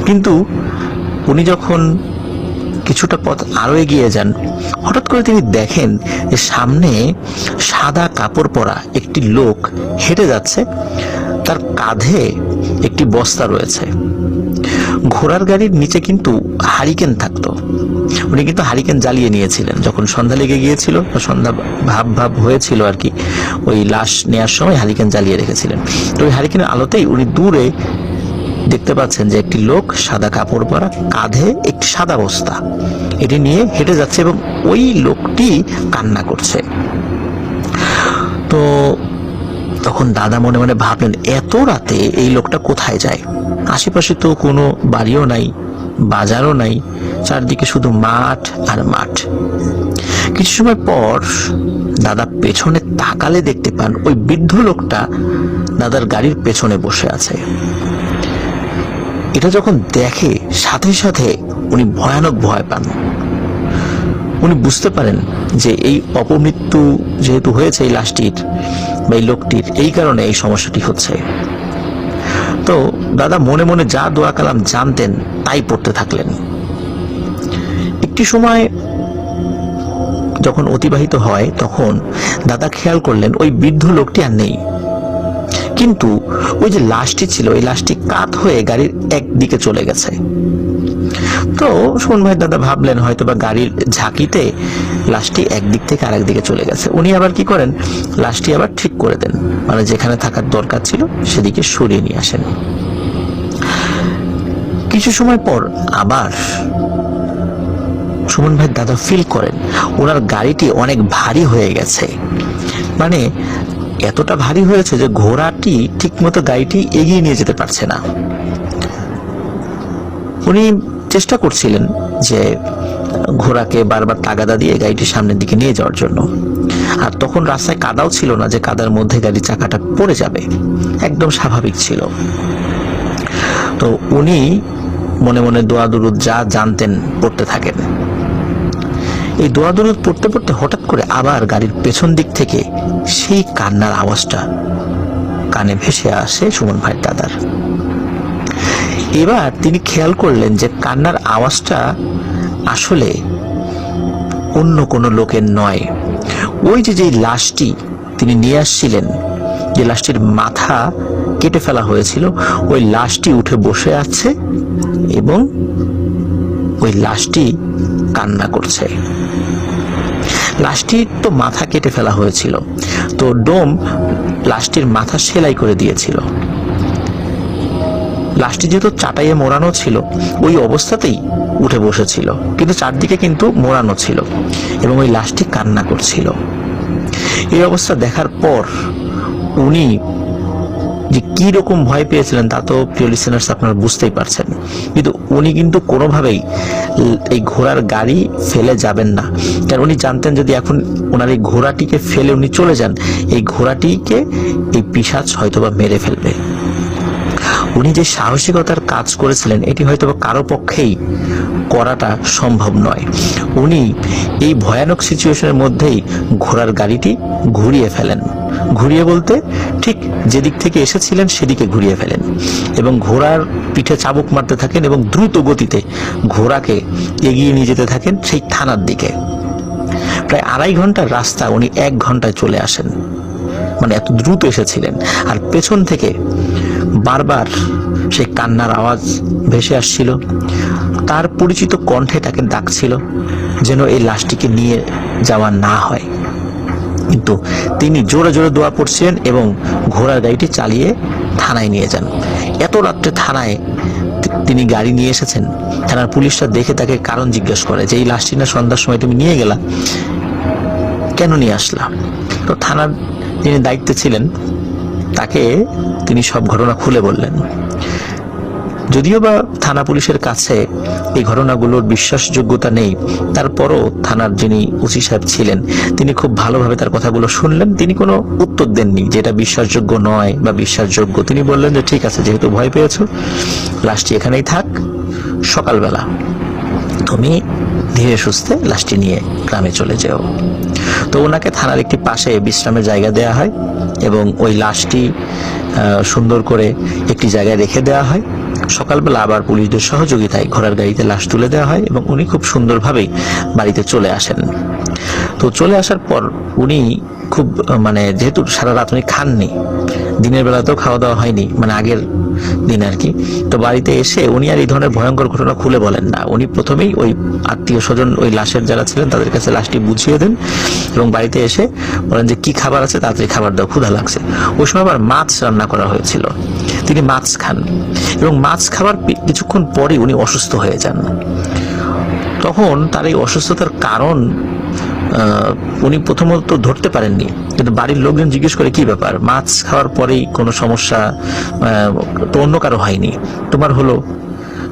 কিন্তু উনি যখন কিছুটা পথ আরো এগিয়ে যান, হঠাৎ করে তিনি দেখেন যে সামনে সাদা কাপড় পরা একটি লোক হেঁটে যাচ্ছে, তার কাঁধে একটি বস্তা রয়েছে। ঘোড়ার গাড়ির নিচে কিন্তু হারিকেন থাকতো। উনি কিন্তু হারিকেন জ্বালিয়ে নিয়েছিলেন যখন সন্ধ্যা লেগে গিয়েছিল, সন্ধ্যা ভাব হয়েছিল আর কি, ওই লাশ নেওয়ার সময় হারিকেন জ্বালিয়ে রেখেছিলেন। তো ওই হারিকেনের আলোতেই উনি দূরে দেখতে পাচ্ছেন যে একটি লোক সাদা কাপড় পরা, কাঁধে একটি সাদা বস্তা, এটি নিয়ে হেঁটে যাচ্ছে এবং ওই লোকটি কান্না করছে। তো তখন দাদা মনে মনে ভাবলেন, এত রাতে এই লোকটা কোথায় যায়? আশেপাশে তো কোনো বাড়িও নাই, বাজারও নাই, চারদিকে শুধু মাঠ আর মাঠ। কিছু সময় পর দাদা পেছনে তাকালে দেখতে পান ওই বৃদ্ধ লোকটা দাদার গাড়ির পেছনে বসে আছে। এটা যখন দেখে সাথে সাথে উনি ভয়ানক ভয় পান। উনি বুঝতে পারেন যে এই অপমৃত্যু যেহেতু হয়েছে এই লাশটির বা এই লোকটির, এই কারণে এই সমস্যাটি হচ্ছে। তো দাদা মনে মনে যা দোয়া কালাম জানতেন তাই পড়তে থাকলেন। একটি সময় যখন অতিবাহিত হয় তখন দাদা খেয়াল করলেন ওই বৃদ্ধ লোকটি আর নেই, কিন্তু ওই যে লাশটি ছিল এই লাশটি কাত হয়ে গাড়ির একদিকে চলে গেছে। তো সুমন ভাই দাদা ভাবলেন হয়তো বা গাড়ির ঝাঁকিতে লাশটি একদিক থেকে আরেক দিকে চলে গেছে। উনি আবার কি করেন, লাশটি আবার ঠিক করে দেন, মানে যেখানে থাকার দরকার ছিল সেদিকে সরিয়ে নিয়ে আসেন। কিছু সময় পর আবার সুমন ভাই দাদা ফিল করেন ওনার গাড়িটি অনেক ভারী হয়ে গেছে, মানে এতটা ভারী হয়েছে যে ঘোড়াটি ঠিক মতো গাড়িটি এগিয়ে নিয়ে যেতে পারছে না। উনি চেষ্টা করছিলেন যে ঘোড়াকে বারবার তাগাদা দিয়ে গাড়িটি সামনের দিকে নিয়ে যাওয়ার জন্য। আর তখন রাস্তায় কাদাও ছিল না যে কাদার মধ্যে গাড়ির চাকাটা পড়ে যাবে, একদম স্বাভাবিক ছিল। তো উনি মনে মনে দোয়া দুরুদ যা জানতেন পড়তে থাকেন। এই দোয়া দুরুদ পড়তে পড়তে হঠাৎ করে আবার গাড়ির পেছন দিক থেকে সেই কান্নার আওয়াজটা কানে ভেসে আসে সুমন ভাই দাদার। এবার তিনি খেয়াল করলেন যে কান্নার আওয়াজটা আসলে অন্য কোনো লোকের নয়। ওই যে লাশটি তিনি নিয়ে আসছিলেন, যে লাশটির মাথা কেটে ফেলা হয়েছিল, ওই লাশটি উঠে বসে আছে এবং ওই লাশটি কান্না করছে। লাশটির তো মাথা কেটে ফেলা হয়েছিল, তো ডোম লাশটির মাথা সেলাই করে দিয়েছিল। লাশটি যেহেতু চাটাইয়ে মোড়ানো ছিল ওই অবস্থাতেই উঠে বসেছিল, কিন্তু চারদিকে কিন্তু মোড়ানো ছিল এবং ওই লাশটি কান্না করছিল। এই অবস্থা দেখার পর উনি যে কি রকম ভয় পেয়েছিলেন তা তো প্রিয় লিসেনার্স আপনারা বুঝতেই পারছেন। কিন্তু উনি কিন্তু কোনোভাবেই এই ঘোড়ার গাড়ি ফেলে যাবেন না, কারণ উনি জানতেন যদি এখন ওনার এই ঘোড়াটিকে ফেলে উনি চলে যান, এই ঘোড়াটিকে এই পিশাচ হয়তোবা মেরে ফেলবে। উনি যে সাহসিকতার কাজ করেছিলেন এটি হয়তোবা কারো পক্ষেই করাটা সম্ভব নয়। উনি এই ভয়ানক সিচুয়েশনের মধ্যেই ঘোড়ার গাড়িটি ঘুরিয়ে ফেলেন। ঘুরিয়ে বলতে ঠিক যেদিক থেকে এসেছিলেন সেদিকে ঘুরিয়ে ফেলেন এবং ঘোড়ার পিঠে চাবুক মারতে থাকেন এবং দ্রুত গতিতে ঘোড়াকে এগিয়ে নিয়ে যেতে থাকেন সেই থানার দিকে। প্রায় 2.5 ঘন্টার রাস্তা উনি 1 ঘন্টায় চলে আসেন, মানে এত দ্রুত এসেছিলেন। আর পেছন থেকে বারবার সেই কান্নার আওয়াজ ভেসে আসছিল, তার পরিচিত কণ্ঠে তাকে ডাকছিল যেন এই লাশটিকে নিয়ে যাওয়া না হয়। কিন্তু তিনি জোরে জোরে দোয়া পড়ছিলেন এবং ঘোড়ার গাড়িটি চালিয়ে থানায় নিয়ে যান। এত রাত্রে থানায় তিনি গাড়ি নিয়ে এসেছেন। থানার পুলিশরা দেখে তাকে কারণ জিজ্ঞেস করে যে এই লাশটি না সন্ধ্যার সময় তুমি নিয়ে গেলা, কেন নিয়ে আসলা? তো থানার যিনি দায়িত্বে ছিলেন তাকে তিনি সব ঘটনা খুলে বললেন। যদিও বা থানা পুলিশের কাছে এই ঘটনাগুলোর বিশ্বাসযোগ্যতা নেই, তারপরও থানার যিনি ওসি সাহেব ছিলেন তিনি খুব ভালোভাবে তার কথাগুলো শুনলেন। তিনি কোনো উত্তর দেননি যে এটা বিশ্বাসযোগ্য নয় বা বিশ্বাসযোগ্য। তিনি বললেন যে ঠিক আছে, যেহেতু ভয় পেয়েছো লাশটি এখানেই থাক, সকালবেলা তুমি ধীরে সুস্থে লাশটি নিয়ে গ্রামে চলে যাও। তো ওনাকে থানার একটি পাশে বিশ্রামের জায়গা দেওয়া হয় এবং ওই লাশটি সুন্দর করে একটি জায়গায় রেখে দেওয়া হয়। সকালবেলা আবার পুলিশদের সহযোগিতায় ঘোড়ার গাড়িতে লাশ তুলে দেওয়া হয় এবং উনি খুব সুন্দরভাবেই বাড়িতে চলে আসেন। তো চলে আসার পর উনি খুব যেহেতু সারা রাত উনি খাননি, দিনের বেলাতেও খাওয়া দাওয়া হয়নি, আগের দিন আর কি। তো বাড়িতে এসে উনি আর এই ধরনের ভয়ঙ্কর ঘটনা খুলে বলেন না। উনি প্রথমেই ওই আত্মীয় স্বজন, ওই লাশের যারা ছিলেন তাদের কাছে লাশটি বুঝিয়ে দেন এবং বাড়িতে এসে বলেন যে কি খাবার আছে, তাড়াতাড়ি খাবার দাও, ক্ষুধা লাগছে। ওই সময় আবার মাছ রান্না করা হয়েছিল, তিনি মাছ খান এবং মাছ খাবার কিছুক্ষণ পরে উনি অসুস্থ হয়ে যান। তখন তার এই অসুস্থতার কারণ উনি প্রথমত ধরতে পারেননি, কিন্তু বাড়ির লোকজন জিজ্ঞেস করে কি ব্যাপার, মাছ খাওয়ার পরেই কোনো সমস্যা তো অন্য কারো হয়নি, তোমার হলো?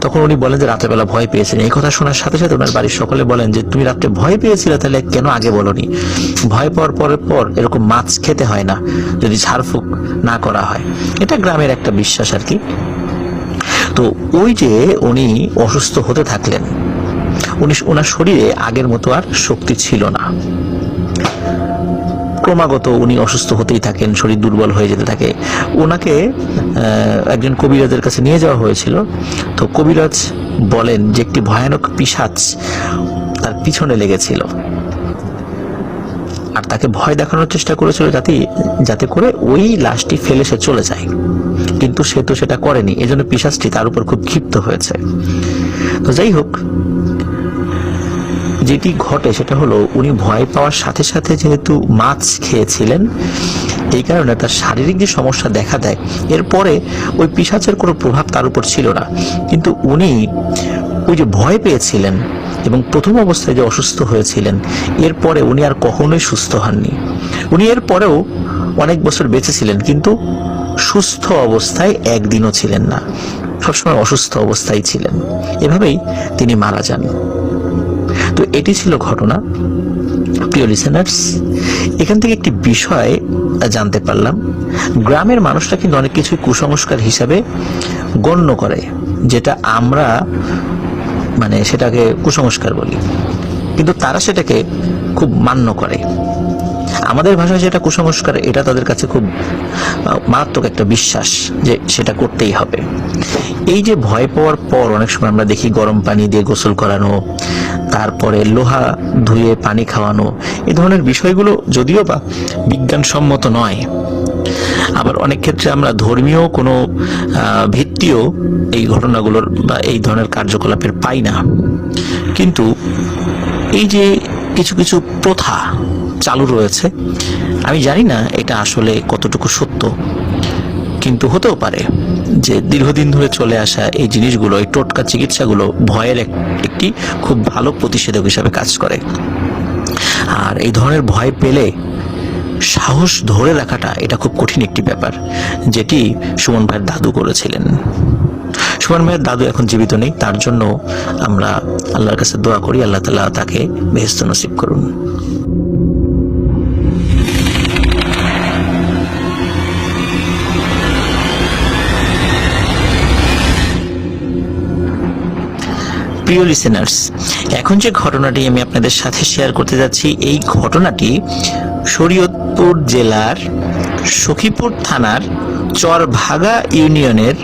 তখন উনি বলেন যে রাত্রেবেলা ভয় পেয়েছেন। এই কথা শোনার সাথে সাথে ওনার বাড়ির সকলে বলেন যে তুমি রাত্রে ভয় পেয়েছিলে, তাহলে কেন আগে বলনি? ভয় পাওয়ার পরের পর এরকম মাছ খেতে হয় না যদি ঝাড়ফুঁক না করা হয়। এটা গ্রামের একটা বিশ্বাস আর কি। তো ওই যে উনি অসুস্থ হতে থাকলেন, ওনার শরীরে আগের মতো আর শক্তি ছিল না। ক্রমাগত উনি অসুস্থ হতেই থাকেন, শরীর দুর্বল হয়ে যেতে থাকে। ওনাকে একজন কবিরাজের কাছে নিয়ে যাওয়া হয়েছিল। তো কবিরাজ বলেন যে একটি ভয়ানক পিশাচ তার পিছনে লেগেছিল আর তাকে ভয় দেখানোর চেষ্টা করেছিল যাতে করে ওই লাশটি ফেলে সে চলে যায়, কিন্তু সে তো সেটা করেনি। এজন্য পিশাচটি তার উপর খুব ক্ষিপ্ত হয়েছে। তো যাই হোক, যেটি ঘটে সেটা হলো উনি ভয় পাওয়ার সাথে সাথে যেহেতু মাছ খেয়েছিলেন, এই কারণে তার শারীরিক যে সমস্যা দেখা দেয়, এরপরে ওই পিশাচের কোনো প্রভাব তার উপর ছিল না। কিন্তু উনি ওই যে ভয় পেয়েছিলেন এবং প্রথম অবস্থায় যে অসুস্থ হয়েছিলেন, এরপরে উনি আর কখনোই সুস্থ হননি। উনি এরপরেও অনেক বছর বেঁচে ছিলেন, কিন্তু সুস্থ অবস্থায় একদিনও ছিলেন না, সবসময় অসুস্থ অবস্থায় ছিলেন। এভাবেই তিনি মারা যান। তো এটি ছিল ঘটনা। প্রিয় লিসেনার্স, এখান থেকে একটি বিষয় জানতে পারলাম, গ্রামের মানুষরা কিন্তু অনেক কিছু কুসংস্কার হিসাবে গণ্য করে, যেটা আমরা সেটাকে কুসংস্কার বলি, কিন্তু তারা সেটাকে খুব মান্য করে। আমাদের ভাষায় যেটা কুসংস্কার, এটা তাদের কাছে খুব মারাত্মক একটা বিশ্বাস যে সেটা করতেই হবে। এই যে ভয় পাওয়ার পর অনেক সময় আমরা দেখি গরম পানি দিয়ে গোসল করানো, তারপরে লোহা ধুয়ে পানি খাওয়ানো, এই ধরনের বিষয়গুলো যদিও বা বিজ্ঞানসম্মত নয়, আবার অনেক ক্ষেত্রে আমরা ধর্মীয় কোনো ভিত্তিও এই ঘটনাগুলোর বা এই ধরনের কার্যকলাপের পাই না। কিন্তু এই যে কিছু কিছু প্রথা চালু রয়েছে, আমি জানি না এটা আসলে কতটুকু সত্য, কিন্তু হতেও পারে যে দীর্ঘদিন ধরে চলে আসা এই জিনিসগুলো, এই টোটকা চিকিৎসাগুলো ভয়ের একটি খুব ভালো প্রতিষেধক হিসাবে কাজ করে। আর এই ধরনের ভয় পেলে সাহস ধরে রাখাটা এটা খুব কঠিন একটি ব্যাপার, যেটি সুমন ভাইয়ের দাদু করেছিলেন। সুমন ভাইয়ের দাদু এখন জীবিত নেই, তার জন্য আমরা আল্লাহর কাছে দোয়া করি আল্লাহ তাআলা তাকে বেহেশত নসিব করুন। প্রিয় লিসেনার্স, এখন যে ঘটনাটি আমি আপনাদের সাথে শেয়ার করতে যাচ্ছি, এই ঘটনাটি শরীয়তপুর জেলার সখীপুর থানার চরভাগা ইউনিয়নের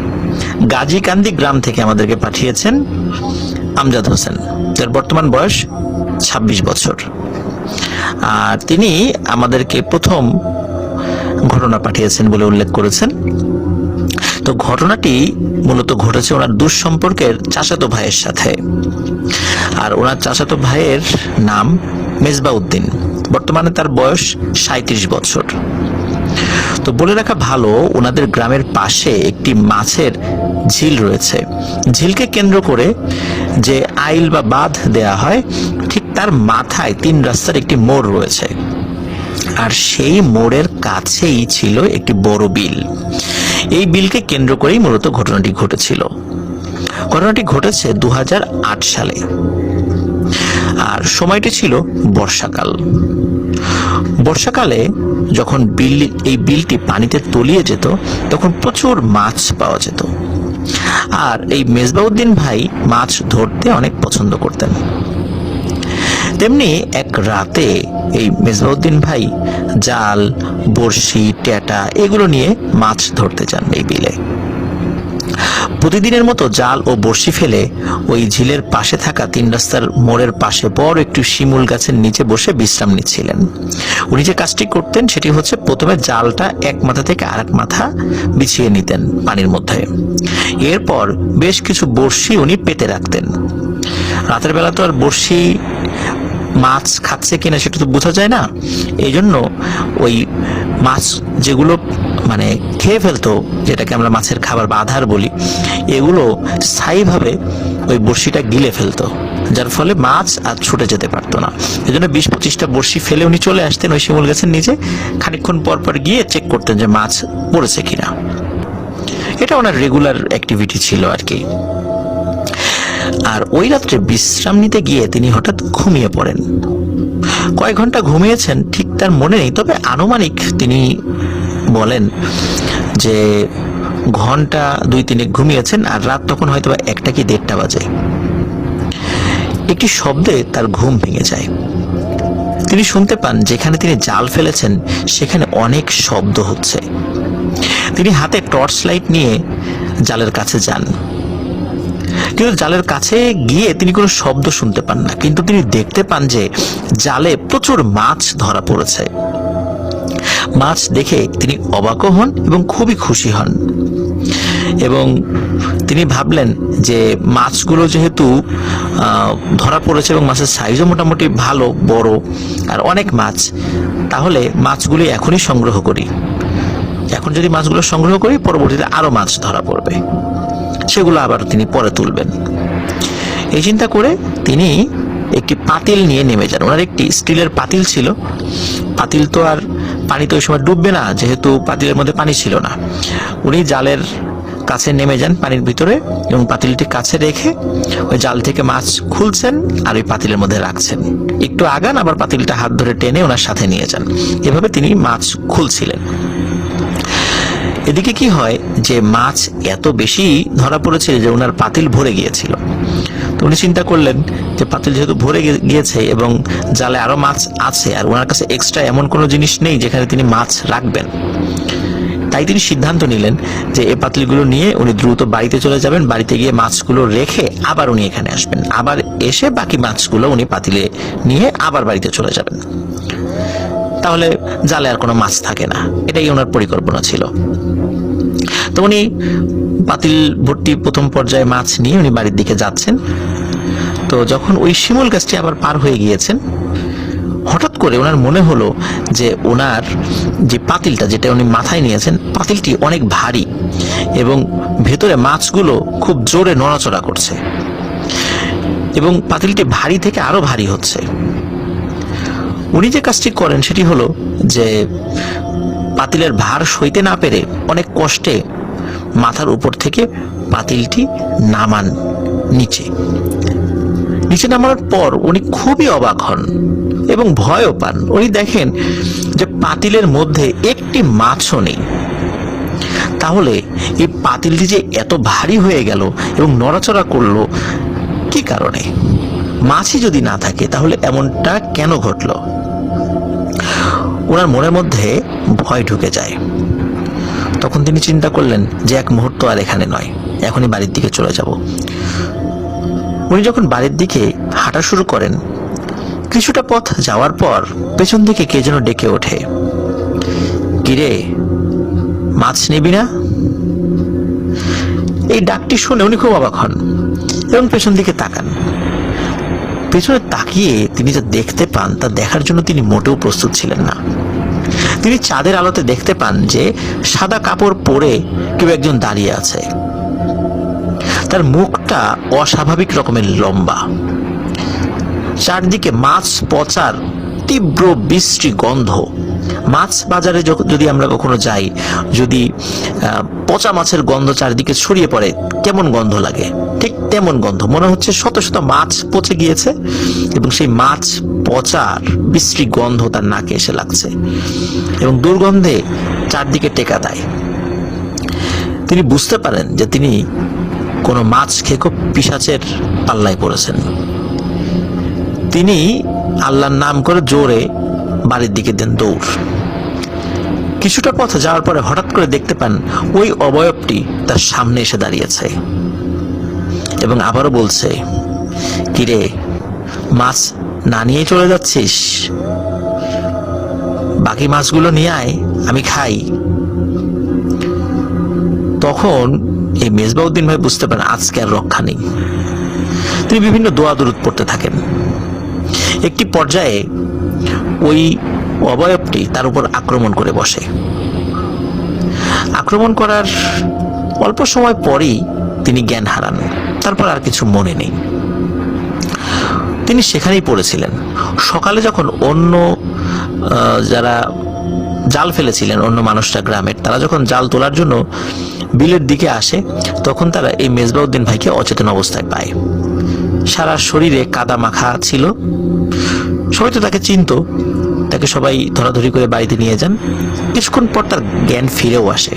গাজীকান্দি গ্রাম থেকে আমাদেরকে পাঠিয়েছেন আমজাদ হোসেন, যার বর্তমান বয়স 26 বছর। আর তিনি আমাদেরকে প্রথম ঘটনা পাঠিয়েছেন বলে উল্লেখ করেছেন। তো ঘটনাটি মূলত ঘটেছে ওনার দুঃসম্পর্কের চাচাতো ভাইয়ের সাথে। আর ওনার চাচাতো ভাইয়ের নাম মেজবাউদ্দিন, বর্তমানে তার বয়স 37 বছর। তো বলে রাখা ভালো, ওনাদের গ্রামের পাশে একটি মাছের ঝিল রয়েছে। ঝিলকে কেন্দ্র করে যে আইল বা বাঁধ দেয়া হয়, ঠিক তার মাথায় 3 রাস্তার একটি মোড় রয়েছে। আর সেই মোড়ের কাছেই ছিল একটি বড় বিল। এই বিলকে কেন্দ্র করেই মূলত ঘটনাটি ঘটেছিল। ঘটনাটি ঘটেছে 2008 সালে, আর সময়টি ছিল বর্ষাকাল। বর্ষাকালে যখন এই বিলটি পানিতে তলিয়ে যেত, তখন প্রচুর মাছ পাওয়া যেত। আর এই মেজবাউদ্দিন ভাই মাছ ধরতে অনেক পছন্দ করতেন। তেমনি এক রাতে এই মেজবাউদ্দিন ভাই জাল, বড়শি, ট্যাটা এগুলো নিয়ে মাছ ধরতে যান এই বিলে। প্রতিদিনের মতো জাল ও বড়শি ফেলে ওই ঝিলের পাশে থাকা 3 রাস্তার মোড়ের পাশে বড় একটু শিমুল গাছের নিচে বসে বিশ্রাম নিচ্ছিলেন। উনি যে কাজটি করতেন সেটি হচ্ছে প্রথমে জালটা এক মাথা থেকে আরেক মাথা বিছিয়ে নিতেন পানির মধ্যে। এরপর বেশ কিছু বড়শি উনি পেতে রাখতেন। রাতের বেলা তো আর বড়শি মাছ খাচ্ছে কিনা সেটা তো বোঝা যায় না, এই জন্য ওই মাছ যেগুলো মানে খেয়ে ফেলতো, যেটাকে আমরা মাছের খাবার বা আধার বলি, এগুলো স্থায়ীভাবে ওই বড়শিটা গিলে ফেলতো, যার ফলে মাছ আর ছুটে যেতে পারতো না। এই জন্য 20-25টা বড়শি ফেলে উনি চলে আসতেন ওই শিমুল গাছের নিচে, খানিকক্ষণ পর পর গিয়ে চেক করতেন যে মাছ পড়েছে কিনা। এটা ওনার রেগুলার অ্যাক্টিভিটি ছিল আর কি। আর ওই রাত্রে বিশ্রাম নিতে গিয়ে তিনি হঠাৎ ঘুমিয়ে পড়েন। কয়েক ঘন্টা ঘুমিয়েছেন ঠিক তার মনে নেই, তবে আনুমানিক তিনি বলেন যে ঘন্টা 2-3 ঘুমিয়েছেন, আর রাত তখন হয়তো 1টা কি 1:30 বাজে। একটি শব্দে তার ঘুম ভেঙে যায়। তিনি শুনতে পান যেখানে তিনি জাল ফেলেছেন সেখানে অনেক শব্দ হচ্ছে। তিনি হাতে টর্চ লাইট নিয়ে জালের কাছে যান, কিন্তু জালের কাছে গিয়ে তিনি কোনো শব্দ শুনতে পান না, কিন্তু তিনি দেখতে পান যে জালে প্রচুর মাছ ধরা পড়েছে। মাছ দেখে তিনি অবাকও হন এবং খুবই খুশি হন, এবং তিনি ভাবলেন যে মাছগুলো যেহেতু ধরা পড়েছে এবং মাছের সাইজও মোটামুটি ভালো বড় আর অনেক মাছ, তাহলে মাছগুলি এখনই সংগ্রহ করি। এখন যদি মাছগুলো সংগ্রহ করি পরবর্তীতে আরো মাছ ধরা পড়বে, সেগুলো আবার তিনি পরে তুলবেন। এই চিন্তা করে তিনি একটি পাতিল নিয়ে নেমে যান। ওনার একটি স্টিলের পাতিল ছিল। পাতিল তো আর পানিতে ওই সময় ডুববে না, যেহেতু পাতিলের মধ্যে পানি ছিল না। উনি জালের কাছে নেমে যান পানির ভিতরে, এবং পাতিলটি কাছে রেখে ওই জাল থেকে মাছ খুলছেন আর ওই পাতিলের মধ্যে রাখছেন। একটু আগান, আবার পাতিলটা হাত ধরে টেনে ওনার সাথে নিয়ে যান। এভাবে তিনি মাছ খুলছিলেন। এদিকে কি হয় যে মাছ এত বেশি ধরা পড়েছে যে ওনার পাতিল ভরে গিয়েছিল। তো উনি চিন্তা করলেন যে পাতিল যেহেতু ভরে গিয়েছে এবং জালে আরো মাছ আছে, আর ওনার কাছে এক্সট্রা এমন কোনো জিনিস নেই যেখানে তিনি মাছ রাখবেন, তাই তিনি সিদ্ধান্ত নিলেন যে এই পাতিলগুলো নিয়ে উনি দ্রুত বাড়িতে চলে যাবেন। বাড়িতে গিয়ে মাছগুলো রেখে আবার উনি এখানে আসবেন, আবার এসে বাকি মাছগুলো উনি পাতিলে নিয়ে আবার বাড়িতে চলে যাবেন। তাহলে জালে আর কোনো মাছ থাকে না, এটাই ওনার পরিকল্পনা ছিল। তো উনি পাতিল ভর্তি প্রথম পর্যায়ে মাছ নিয়ে উনি বাড়ির দিকে যাচ্ছেন। তো যখন ওই শিমুল গাছটি আবার পার হয়ে গিয়েছেন, হঠাৎ করে ওনার মনে হলো যে ওনার যে পাতিলটা যেটা উনি মাথায় নিয়েছেন, পাতিলটি অনেক ভারী এবং ভেতরে মাছগুলো খুব জোরে নড়াচড়া করছে, এবং পাতিলটি ভারী থেকে আরো ভারী হচ্ছে। উনি যে কাজটি করেন সেটি হলো যে পাতিলের ভার সইতে না পেরে অনেক কষ্টে মাথার উপর থেকে পাতিলটি নামান নিচে। নামানোর পর উনি খুবই অবাক হন এবং ভয়ও পান। উনি দেখেন যে পাতিলের মধ্যে একটি মাছও নেই। তাহলে এই পাতিলটি যে এত ভারী হয়ে গেল এবং নড়াচড়া করলো কি কারণে? মাছই যদি না থাকে তাহলে এমনটা কেন ঘটলো? ওনার মনের মধ্যে ভয় ঢুকে যায়। তখন তিনি চিন্তা করলেন যে এক মুহূর্ত আর এখানে নয়, এখনই বাড়ির দিকে চলে যাব। উনি যখন বাড়ির দিকে হাঁটা শুরু করেন, কিছুটা পথ যাওয়ার পর পেছন থেকে কে যেন ডেকে ওঠে, কিরে মাছ নিবি না? এই ডাকটি শুনে উনি খুব অবাক হন এবং পেছন দিকে তাকান। পেছনে তাকিয়ে তিনি যা দেখতে পান তা দেখার জন্য তিনি মোটেও প্রস্তুত ছিলেন না। তিনি চাঁদের আলোতে দেখতে পান যে সাদা কাপড় পরে কেউ একজন দাঁড়িয়ে আছে। তার মুখটা অস্বাভাবিক রকমের লম্বা, চারদিকে মাছ পচার তীব্র বিশ্রী গন্ধ। মাছ বাজারে যদি আমরা কখনো যাই, যদি পচা মাছের গন্ধ চারদিকে ছড়িয়ে পড়ে কেমন গন্ধ লাগে, ঠিক তেমন গন্ধ। মনে হচ্ছে শত শত মাছ পচে গিয়েছে এবং সেই মাছ পচার বিশ্রী গন্ধ তার নাকে এসে লাগছে এবং দুর্গন্ধে চারদিকে টেকা দেয়। তিনি বুঝতে পারেন যে তিনি কোনো মাছ খেকো পিশাচের পাল্লায় পড়েছেন। তিনি আল্লাহর নাম করে জোরে বাড়ির দিকে দেন দৌড়। কিছুটা পথ যাওয়ার পরে হঠাৎ করে দেখতে পান ওই অবয়বটি তার সামনে এসে দাঁড়িয়েছে এবং আবারও বলছে, কিরে, মাছ না নিয়ে চলে যাচ্ছিস? বাকি মাছগুলো নিয়ে আয়, আমি খাই। তখন এই মেজবাউদ্দিন ভাই বুঝতে পারেন আজকে আর রক্ষা নেই। তিনি বিভিন্ন দোয়া দরুদ পড়তে থাকেন। একটি পর্যায়ে ওই অবয়বটি তার উপর আক্রমণ করে বসে। আক্রমণ করার অল্প সময় পরেই তিনি জ্ঞান হারান। তারপর আর কিছু মনে নেই। তিনি সেখানেই পড়েছিলেন। সকালে যখন অন্য যারা জাল ফেলেছিলেন, অন্য মানুষরা গ্রামের, তারা যখন জাল তোলার জন্য বিলের দিকে আসে, তখন তারা এই মেজবাউদ্দিন ভাইকে অচেতন অবস্থায় পায়। সারা শরীরে কাদা মাখা ছিল। সবাই তো তাকে চিনত, তাকে সবাই ধরাধরি করে বাড়িতে নিয়ে যান। কিছুক্ষণ পর তার জ্ঞান ফিরেও আসে,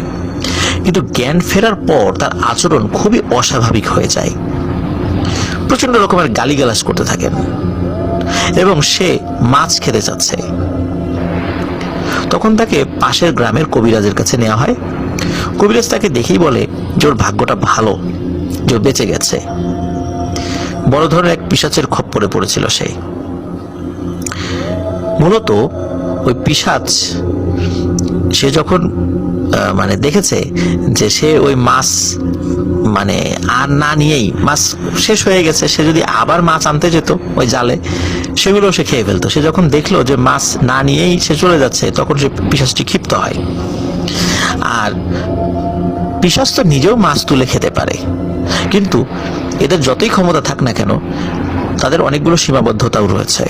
কিন্তু জ্ঞান ফেরার পর তার আচরণ খুবই অস্বাভাবিক হয়ে যায়। প্রচন্ড রকমের গালিগালাজ করতে থাকেন এবং সে মাছ খেতে চাচ্ছে। তখন তাকে পাশের গ্রামের কবিরাজের কাছে নেওয়া হয়। কবিরাজ তাকে দেখেই বলে যে ওর ভাগ্যটা ভালো, যে বেঁচে গেছে। বড় ধরনের এক পিশাচের খপ্পরে পড়েছিল সে। মূলত ওই পিশাচ সে যখন দেখেছে যে সে ওই মাছ আর না নিয়েই, মাছ শেষ হয়ে গেছে, সে যদি আবার মাছ আনতে যেত ওই জালে, সেগুলো সে খেয়ে ফেলতো। সে যখন দেখলো যে মাছ না নিয়েই সে চলে যাচ্ছে, তখন সে পিশাচটি ক্ষিপ্ত হয়। আর পিশাচ তো নিজেও মাছ তুলে খেতে পারে, কিন্তু এদের যতই ক্ষমতা থাক না কেন, তাদের অনেকগুলো সীমাবদ্ধতাও রয়েছে।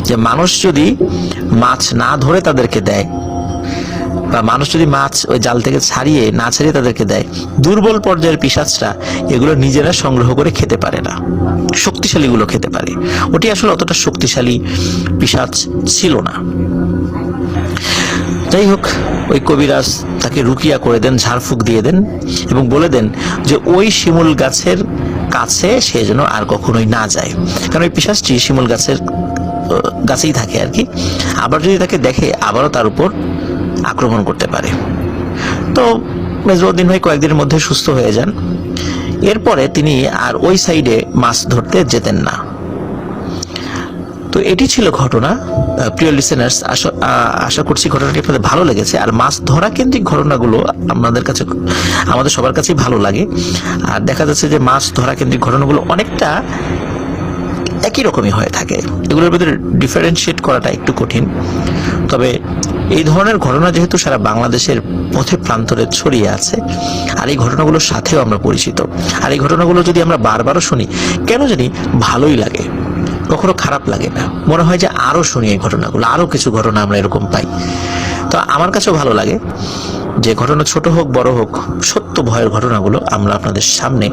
যে মানুষ যদি মাছ না ধরে তাদেরকে দেয়, বা মানুষ যদি মাছ ওই জাল থেকে না ছাড়িয়ে তাদেরকে দেয়, দুর্বল পর্যায়ের পিশাচরা এগুলো নিজেরা সংগ্রহ করে খেতে পারে না, শক্তিশালী গুলো খেতে পারে। ওটি আসলে অতটা শক্তিশালী পিশাচ ছিল না। যাই হোক, ওই কবিরাজ তাকে রুকিয়া করে দেন, ঝাড়ফুঁক দিয়ে দেন এবং বলে দেন যে ওই শিমুল গাছের কাছে সে যেন আর কখনোই না যায়, কারণ ওই পিশাচটি শিমুল গাছেই থাকে আর কি। আবার যদি তাকে দেখে, আবারও তার উপর আক্রমণ করতে পারে। তো মেজবাউদ্দিন ভাই কয়েকদিনের মধ্যে সুস্থ হয়ে যান। এরপরে তিনি আর ওই সাইডে মাছ ধরতে যেতেন না। তো এটি ছিল ঘটনা। প্রিয় লিসেনার্স, আশা করছি ঘটনাটি আপনাদের ভালো লেগেছে। আর মাছ ধরা কেন্দ্রিক ঘটনাগুলো আমাদের সবার কাছেই ভালো লাগে। আর দেখা যাচ্ছে যে মাছ ধরা কেন্দ্রিক ঘটনাগুলো অনেকটা একই রকমই হয়ে থাকে। এগুলোর ভিতরে ডিফারেন্সিয়েট করাটা একটু কঠিন। তবে এই ধরনের ঘটনা যেহেতু সারা বাংলাদেশের পথে প্রান্তরে ছড়িয়ে আছে, আর এই ঘটনাগুলোর সাথেও আমরা পরিচিত, আর এই ঘটনাগুলো যদি আমরা বারবারও শুনি, কেন জানি ভালোই লাগে, কখনো খারাপ লাগে না। মনে হয় যে আরো শুনি এই ঘটনাগুলো, আরো কিছু ঘটনা আমরা এরকম পাই। তো আমার কাছেও ভালো লাগে যে ঘটনা ছোট হোক বড় হোক, সত্য ভয়ের ঘটনাগুলো আমরা আপনাদের সামনে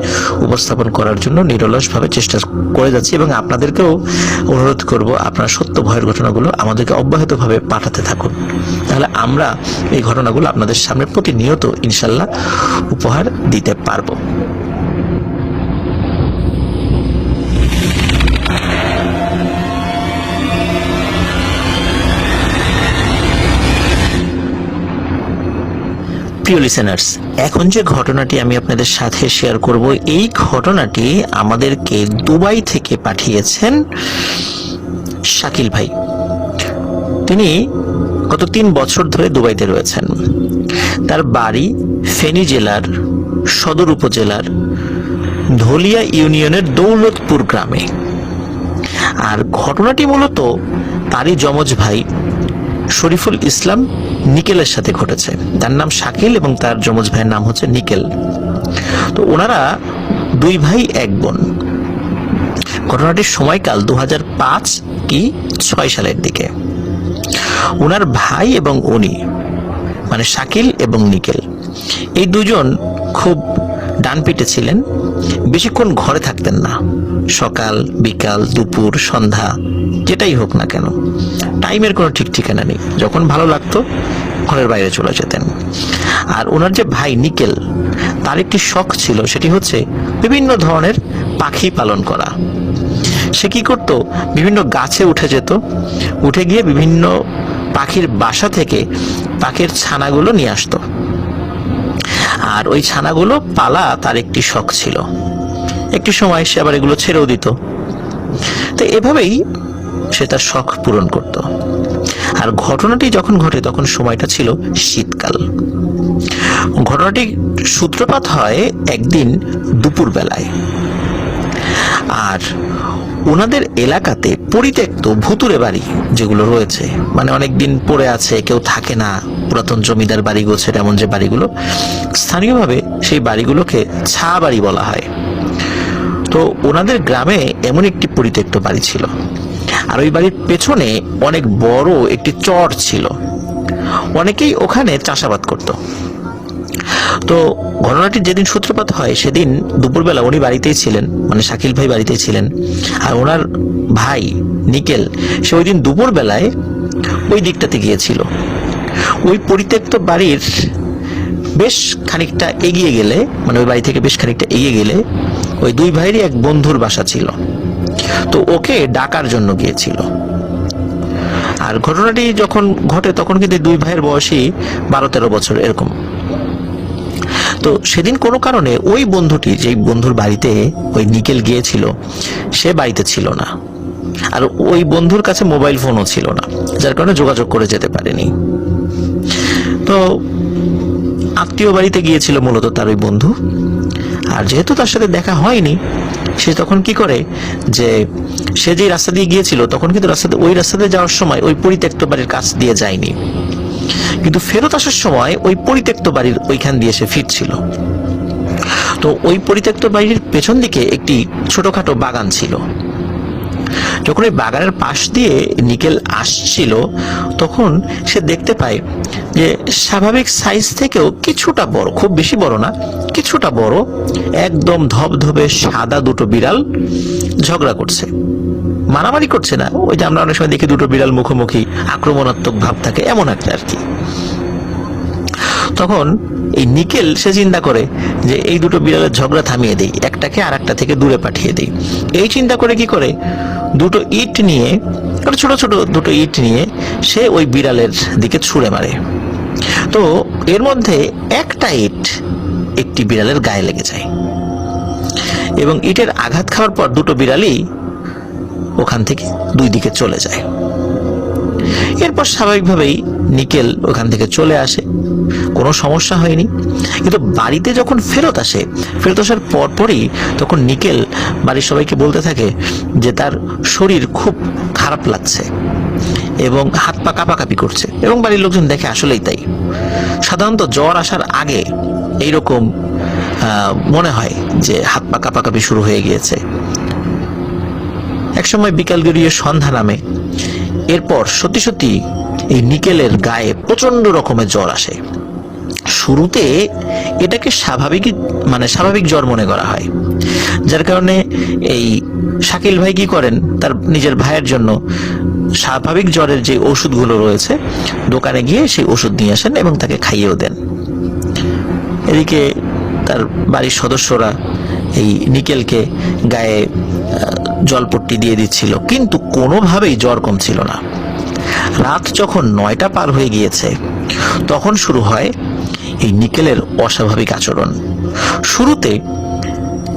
উপস্থাপন করার জন্য নিরলসভাবে চেষ্টা করে যাচ্ছি, এবং আপনাদেরকেও অনুরোধ করব আপনারা সত্য ভয়ের ঘটনাগুলো আমাদেরকে অব্যাহতভাবে পাঠাতে থাকুন। তাহলে আমরা এই ঘটনাগুলো আপনাদের সামনে প্রতিনিয়ত ইনশাল্লাহ উপহার দিতে পারবো। প্রিয় লিসেনার্স, এখন যে ঘটনাটি আমি আপনাদের সাথে শেয়ার করব, এই ঘটনাটি আমাদেরকে দুবাই থেকে পাঠিয়েছেন শাকিল ভাই। তিনি গত 3 বছর ধরে দুবাইতে রয়েছেন। তার বাড়ি ফেনী জেলার সদর উপজেলার ধলিয়া ইউনিয়নের দৌলতপুর গ্রামে। আর ঘটনাটি মূলত তারই যমজ ভাই শরীফুল ইসলাম নিকেলের সাথে ঘটেছে। তার নাম শাকিল এবং তার যমজ ভাইয়ের নাম হচ্ছে নিকেল। তো ওনারা 2 ভাই 1 বোন। ঘটনাটির সময়কাল 2005 কি 6 সালের দিকে। ওনার ভাই এবং উনি শাকিল এবং নিকেল, এই দুজন খুব ডানপিটে ছিলেন। বেশিক্ষণ ঘরে থাকতেন না। সকাল বিকাল দুপুর সন্ধ্যা যেটাই হোক না কেন, টাইমের কোনো ঠিক ঠিকানা নেই। যখন ভালো লাগতো ঘরের বাইরে চলে যেতেন। আর ওনার যে ভাই নিকেল, তার একটি শখ ছিল, সেটি হচ্ছে বিভিন্ন ধরনের পাখি পালন করা। সে কি করত, বিভিন্ন গাছে উঠে যেত, উঠে গিয়ে বিভিন্ন পাখির বাসা থেকে পাখির ছানাগুলো নিয়ে আসতো, আর ওই ছানাগুলো পালা তার একটি শখ ছিল। একটি সময় সে আবার এগুলো ছেড়েও দিত। তো এভাবেই সে তার শখ পূরণ করত। আর ঘটনাটি যখন ঘটে তখন সময়টা ছিল শীতকাল। ঘটনাটি সূত্রপাত হয় একদিন দুপুর বেলায়। আর ওনাদের এলাকাতে পরিত্যক্ত ভুতুরে বাড়ি যেগুলো রয়েছে, মানে অনেকদিন পড়ে আছে, কেউ থাকে না, পুরাতন জমিদার বাড়ি গোছের এমন যে বাড়িগুলো, স্থানীয়ভাবে সেই বাড়িগুলোকে ছা বাড়ি বলা হয়। তো ওনাদের গ্রামে এমন একটি পরিত্যক্ত বাড়ি ছিল, আর ওই বাড়ির পেছনে অনেক বড় একটি চর ছিল। অনেকেই ওখানে চাষাবাদ করত। তো ঘটনাটি যেদিন সূত্রপাত হয় সেদিন দুপুরবেলা উনি বাড়িতেই ছিলেন, মানে শাকিল ভাই বাড়িতেই ছিলেন। আর ওনার ভাই নিকেল সে ওই দিন দুপুরবেলায় ওই দিকটাতে গিয়েছিল। ওই পরিত্যক্ত বাড়ির বেশ খানিকটা এগিয়ে গেলে, মানে ওই বাড়ি থেকে বেশ খানিকটা এগিয়ে গেলে ওই দুই ভাইয়েরই এক বন্ধুর বাসা ছিল। তো ওকে ডাকার জন্য গিয়েছিল। আর ঘটনাটি যখন ঘটে তখন কিন্তু দুই ভাইয়ের বয়সই 12-13 বছর এরকম। তো সেদিন কোনো কারণে ওই বন্ধুটি, যেই বন্ধুর বাড়িতে ওই নিকেল গিয়েছিল, সে বাড়িতে ছিল না। আর ওই বন্ধুর কাছে মোবাইল ফোনও ছিল না, যার কারণে যোগাযোগ করে যেতে পারেনি। তো আত্মীয় বাড়িতে গিয়েছিল মূলত তার ওই বন্ধু। আর যেহেতু তার সাথে দেখা হয়নি, সে তখন কি করে, যে সে যে রাস্তা দিয়ে গিয়েছিল তখন কিন্তু ওই রাস্তাতে যাওয়ার সময় ওই পরিত্যক্ত বাড়ির কাছ দিয়ে যায়নি, কিন্তু ফেরত আসার সময় ওই পরিত্যক্ত বাড়ির ওইখান দিয়ে সে ফিরছিল। তো ওই পরিত্যক্ত বাড়ির পেছন দিকে একটি ছোটখাটো বাগান ছিল। যখন ওই বাগানের পাশ দিয়ে নিকেল আসছিল তখন সে দেখতে পায় যে স্বাভাবিক সাইজ থেকেও কিছুটা বড়, খুব বেশি বড় না, কিছুটা বড়, একদম ধবধবে সাদা দুটো বিড়াল ঝগড়া করছে। মারামারি করছে না, ওই যে আমরা অনেক সময় দেখি দুটো বিড়াল মুখোমুখি আক্রমণাত্মক ভাব থাকে, এমন একটা আর কি। তখন এই নিকেল সে চিন্তা করে যে এই দুটো বিড়ালের ঝগড়া থামিয়ে দেই, একটাকে আর একটা থেকে দূরে পাঠিয়ে দেই। এই চিন্তা করে কি করে দুটো ইট নিয়ে, ছোট ছোট দুটো ইট নিয়ে সে ওই বিড়ালের দিকে ছুঁড়ে মারে। তো এর মধ্যে একটা ইট একটি বিড়ালের গায়ে লেগে যায় এবং ইটের আঘাত খাওয়ার পর দুটো বিড়ালই ওখান থেকে দুই দিকে চলে যায়। এরপর স্বাভাবিকভাবেই নিকেল ওখান থেকে চলে আসে, কোনো সমস্যা হয়নি। কিন্তু বাড়িতে যখন ফেরত আসার পরপরই তখন নিকেল বাড়ির সবাইকে বলতে থাকে যে তার শরীর খুব খারাপ লাগছে এবং হাত পা কাঁপাকাঁপি করছে, এবং বাড়ির লোকজন দেখে আসলেই তাই। সাধারণত জ্বর আসার আগে এইরকম মনে হয় যে হাত পা কাঁপাকাঁপি শুরু হয়ে গিয়েছে। একসময় বিকাল গড়িয়ে সন্ধ্যা নামে। এরপর সত্যি সত্যি এই নিকেলের গায়ে প্রচন্ড রকমের জ্বর আসে। শুরুতে এটাকে স্বাভাবিক জ্বর মনে করা হয়, যার কারণে এই শাকিল ভাই কি করেন, তার নিজের ভাইয়ের জন্য স্বাভাবিক জ্বরের যে ওষুধগুলো রয়েছে দোকানে গিয়ে সেই ওষুধ নিয়ে আসেন এবং তাকে খাইয়েও দেন। এদিকে তার বাড়ির সদস্যরা এই নিকেলকে গায়ে জলপট্টি দিয়ে দিচ্ছিল, কিন্তু কোনোভাবেই জ্বর কমছিল না। রাত যখন 9টা পার হয়ে গিয়েছে তখন শুরু হয় এই নিকেলের অস্বাভাবিক আচরণ। শুরুতে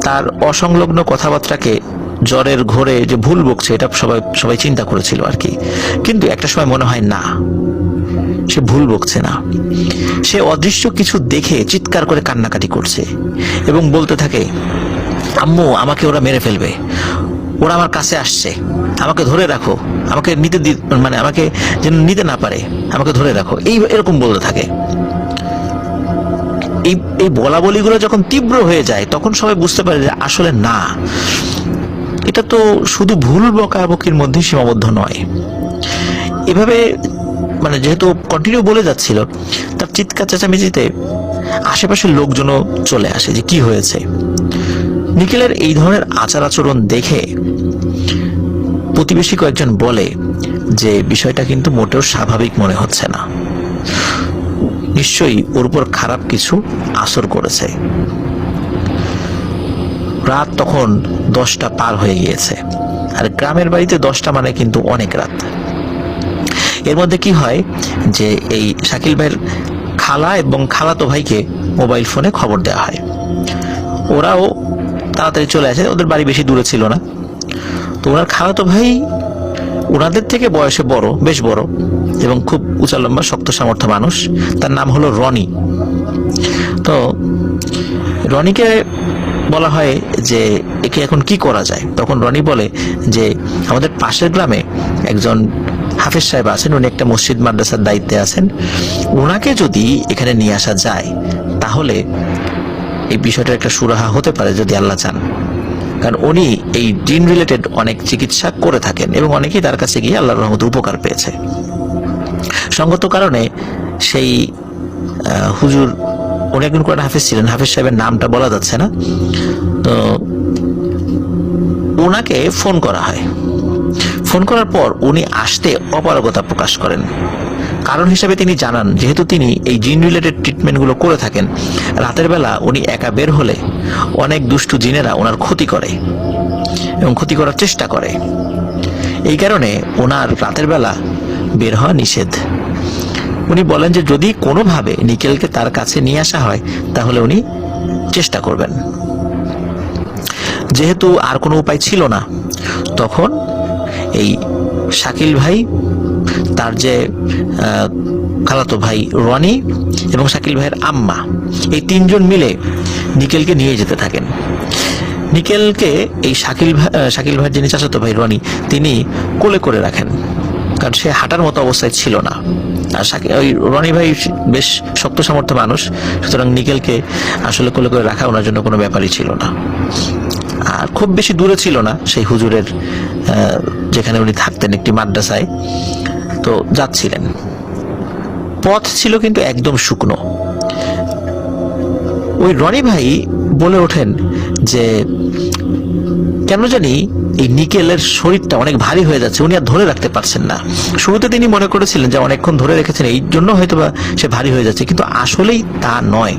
তার অসংলগ্ন কথাবার্তাকে জ্বরের ঘোরে যে ভুল বকছে এটা সবাই চিন্তা করেছিল আর কি, কিন্তু একটা সময় মনে হয় না, সে ভুল বকছে না। সে অদৃশ্য কিছু দেখে চিৎকার করে কান্নাকাটি করছে এবং বলতে থাকে, আম্মু আমাকে ওরা মেরে ফেলবে, ওরা আমার কাছে আসছে, আমাকে ধরে রাখো, আমাকে আমাকে যেন নিতে না পারে, আমাকে ধরে রাখো, এরকম বলতে থাকে। এই বলা বলিগুলো যখন তীব্র হয়ে যায় তখন সবাই বুঝতে পারে যে আসলে না, এটা তো শুধু ভুল বকাবকির মধ্যে সীমাবদ্ধ নয়। এভাবে যেহেতু কন্টিনিউ বলে যাচ্ছিল, তার চিৎকার চেঁচামেচিতে আশেপাশের লোকজনও চলে আসে যে কি হয়েছে। নিকেলের এই ধরনের আচার আচরণ দেখে প্রতিবেশী কয়েকজন বলে যে বিষয়টা কিন্তু মোটেও স্বাভাবিক মনে হচ্ছে না, নিশ্চয়ই ওর উপর খারাপ কিছু আসর করেছে। রাত তখন 10টা পার হয়ে গিয়েছে, আর গ্রামের বাড়িতে 10টা মানে কিন্তু অনেক রাত। এর মধ্যে কি হয় যে এই শাকিল ভাইয়ের খালা এবং খালাতো ভাইকে মোবাইল ফোনে খবর দেওয়া হয়। ওরাও তাড়াতাড়ি চলে আসে, ওদের বাড়ি বেশি দূরে ছিল না। তো ওনার খালাতো ভাই ওনাদের থেকে বয়সে বড়, বেশ বড় এবং খুব উঁচা লম্বা শক্ত সামর্থ্য মানুষ। তার নাম হলো রনি। তো রনিকে বলা হয় যে একে এখন কি করা যায়। তখন রনি বলে যে আমাদের পাশের গ্রামে একজন হাফেজ সাহেব আছেন, উনি একটা মসজিদ মাদ্রাসার দায়িত্বে আছেন, ওনাকে যদি এখানে নিয়ে আসা যায় তাহলে এই বিষয়টার একটা সুরাহা হতে পারে যদি আল্লাহ চান। কারণ উনি এই জিন রিলেটেড অনেক চিকিৎসা করে থাকেন এবং অনেকেই তার কাছে গিয়ে আল্লাহর রহমতে উপকার পেয়েছে। সঙ্গত কারণে সেই হুজুর, উনি একজন কোরআন হাফেজ ছিলেন, হাফেজ সাহেবের নামটা বলা যাচ্ছে না, তো ওনাকে ফোন করা হয়। ফোন করার পর উনি আসতে অপারগতা প্রকাশ করেন। কারণ হিসেবে তিনি জানান, যেহেতু তিনি এই জিন রিলেটেড ট্রিটমেন্টগুলো করে থাকেন, রাতের বেলা উনি একা বের হলে অনেক দুষ্টু জিনেরা ওনার ক্ষতি করে এবং ক্ষতি করার চেষ্টা করে। এই কারণে ওনার রাতের বেলা বের হওয়া নিষেধ। উনি বলেন যে যদি কোনোভাবে নিকেলকে তার কাছে নিয়ে আসা হয় তাহলে উনি চেষ্টা করবেন। যেহেতু আর কোনো উপায় ছিল না, তখন এই শাকিল ভাই, তার যে খালাতো ভাই রনি এবং শাকিল ভাইয়ের আম্মা, এই তিনজন মিলে নিকেলকে নিয়ে যেতে থাকেন। নিকেলকে এই শাকিল ভাইয়ের যিনি চাচাতো ভাই রনি, তিনি কোলে করে রাখেন, কারণ সে হাঁটার মতো অবস্থায় ছিল না। আর ওই রনি ভাই বেশ শক্ত সামর্থ্য মানুষ, সুতরাং নিকেলকে আসলে কোলে করে রাখা ওনার জন্য কোনো ব্যাপারই ছিল না। আর খুব বেশি দূরে ছিল না সেই হুজুরের যেখানে উনি থাকতেন, একটি মাদ্রাসায়। তো যাচ্ছিলেন, পথ ছিল কিন্তু একদম শুকনো। ওই রনি ভাই বলে ওঠেন যে কেন জানি এই নিকেলের শরীরটা অনেক ভারী হয়ে যাচ্ছে, উনি আর ধরে রাখতে পারছেন না। শুরুতে তিনি মনে করেছিলেন যে অনেকক্ষণ ধরে রেখেছেন, এই জন্য হয়তোবা সে ভারী হয়ে যাচ্ছে, কিন্তু আসলেই তা নয়।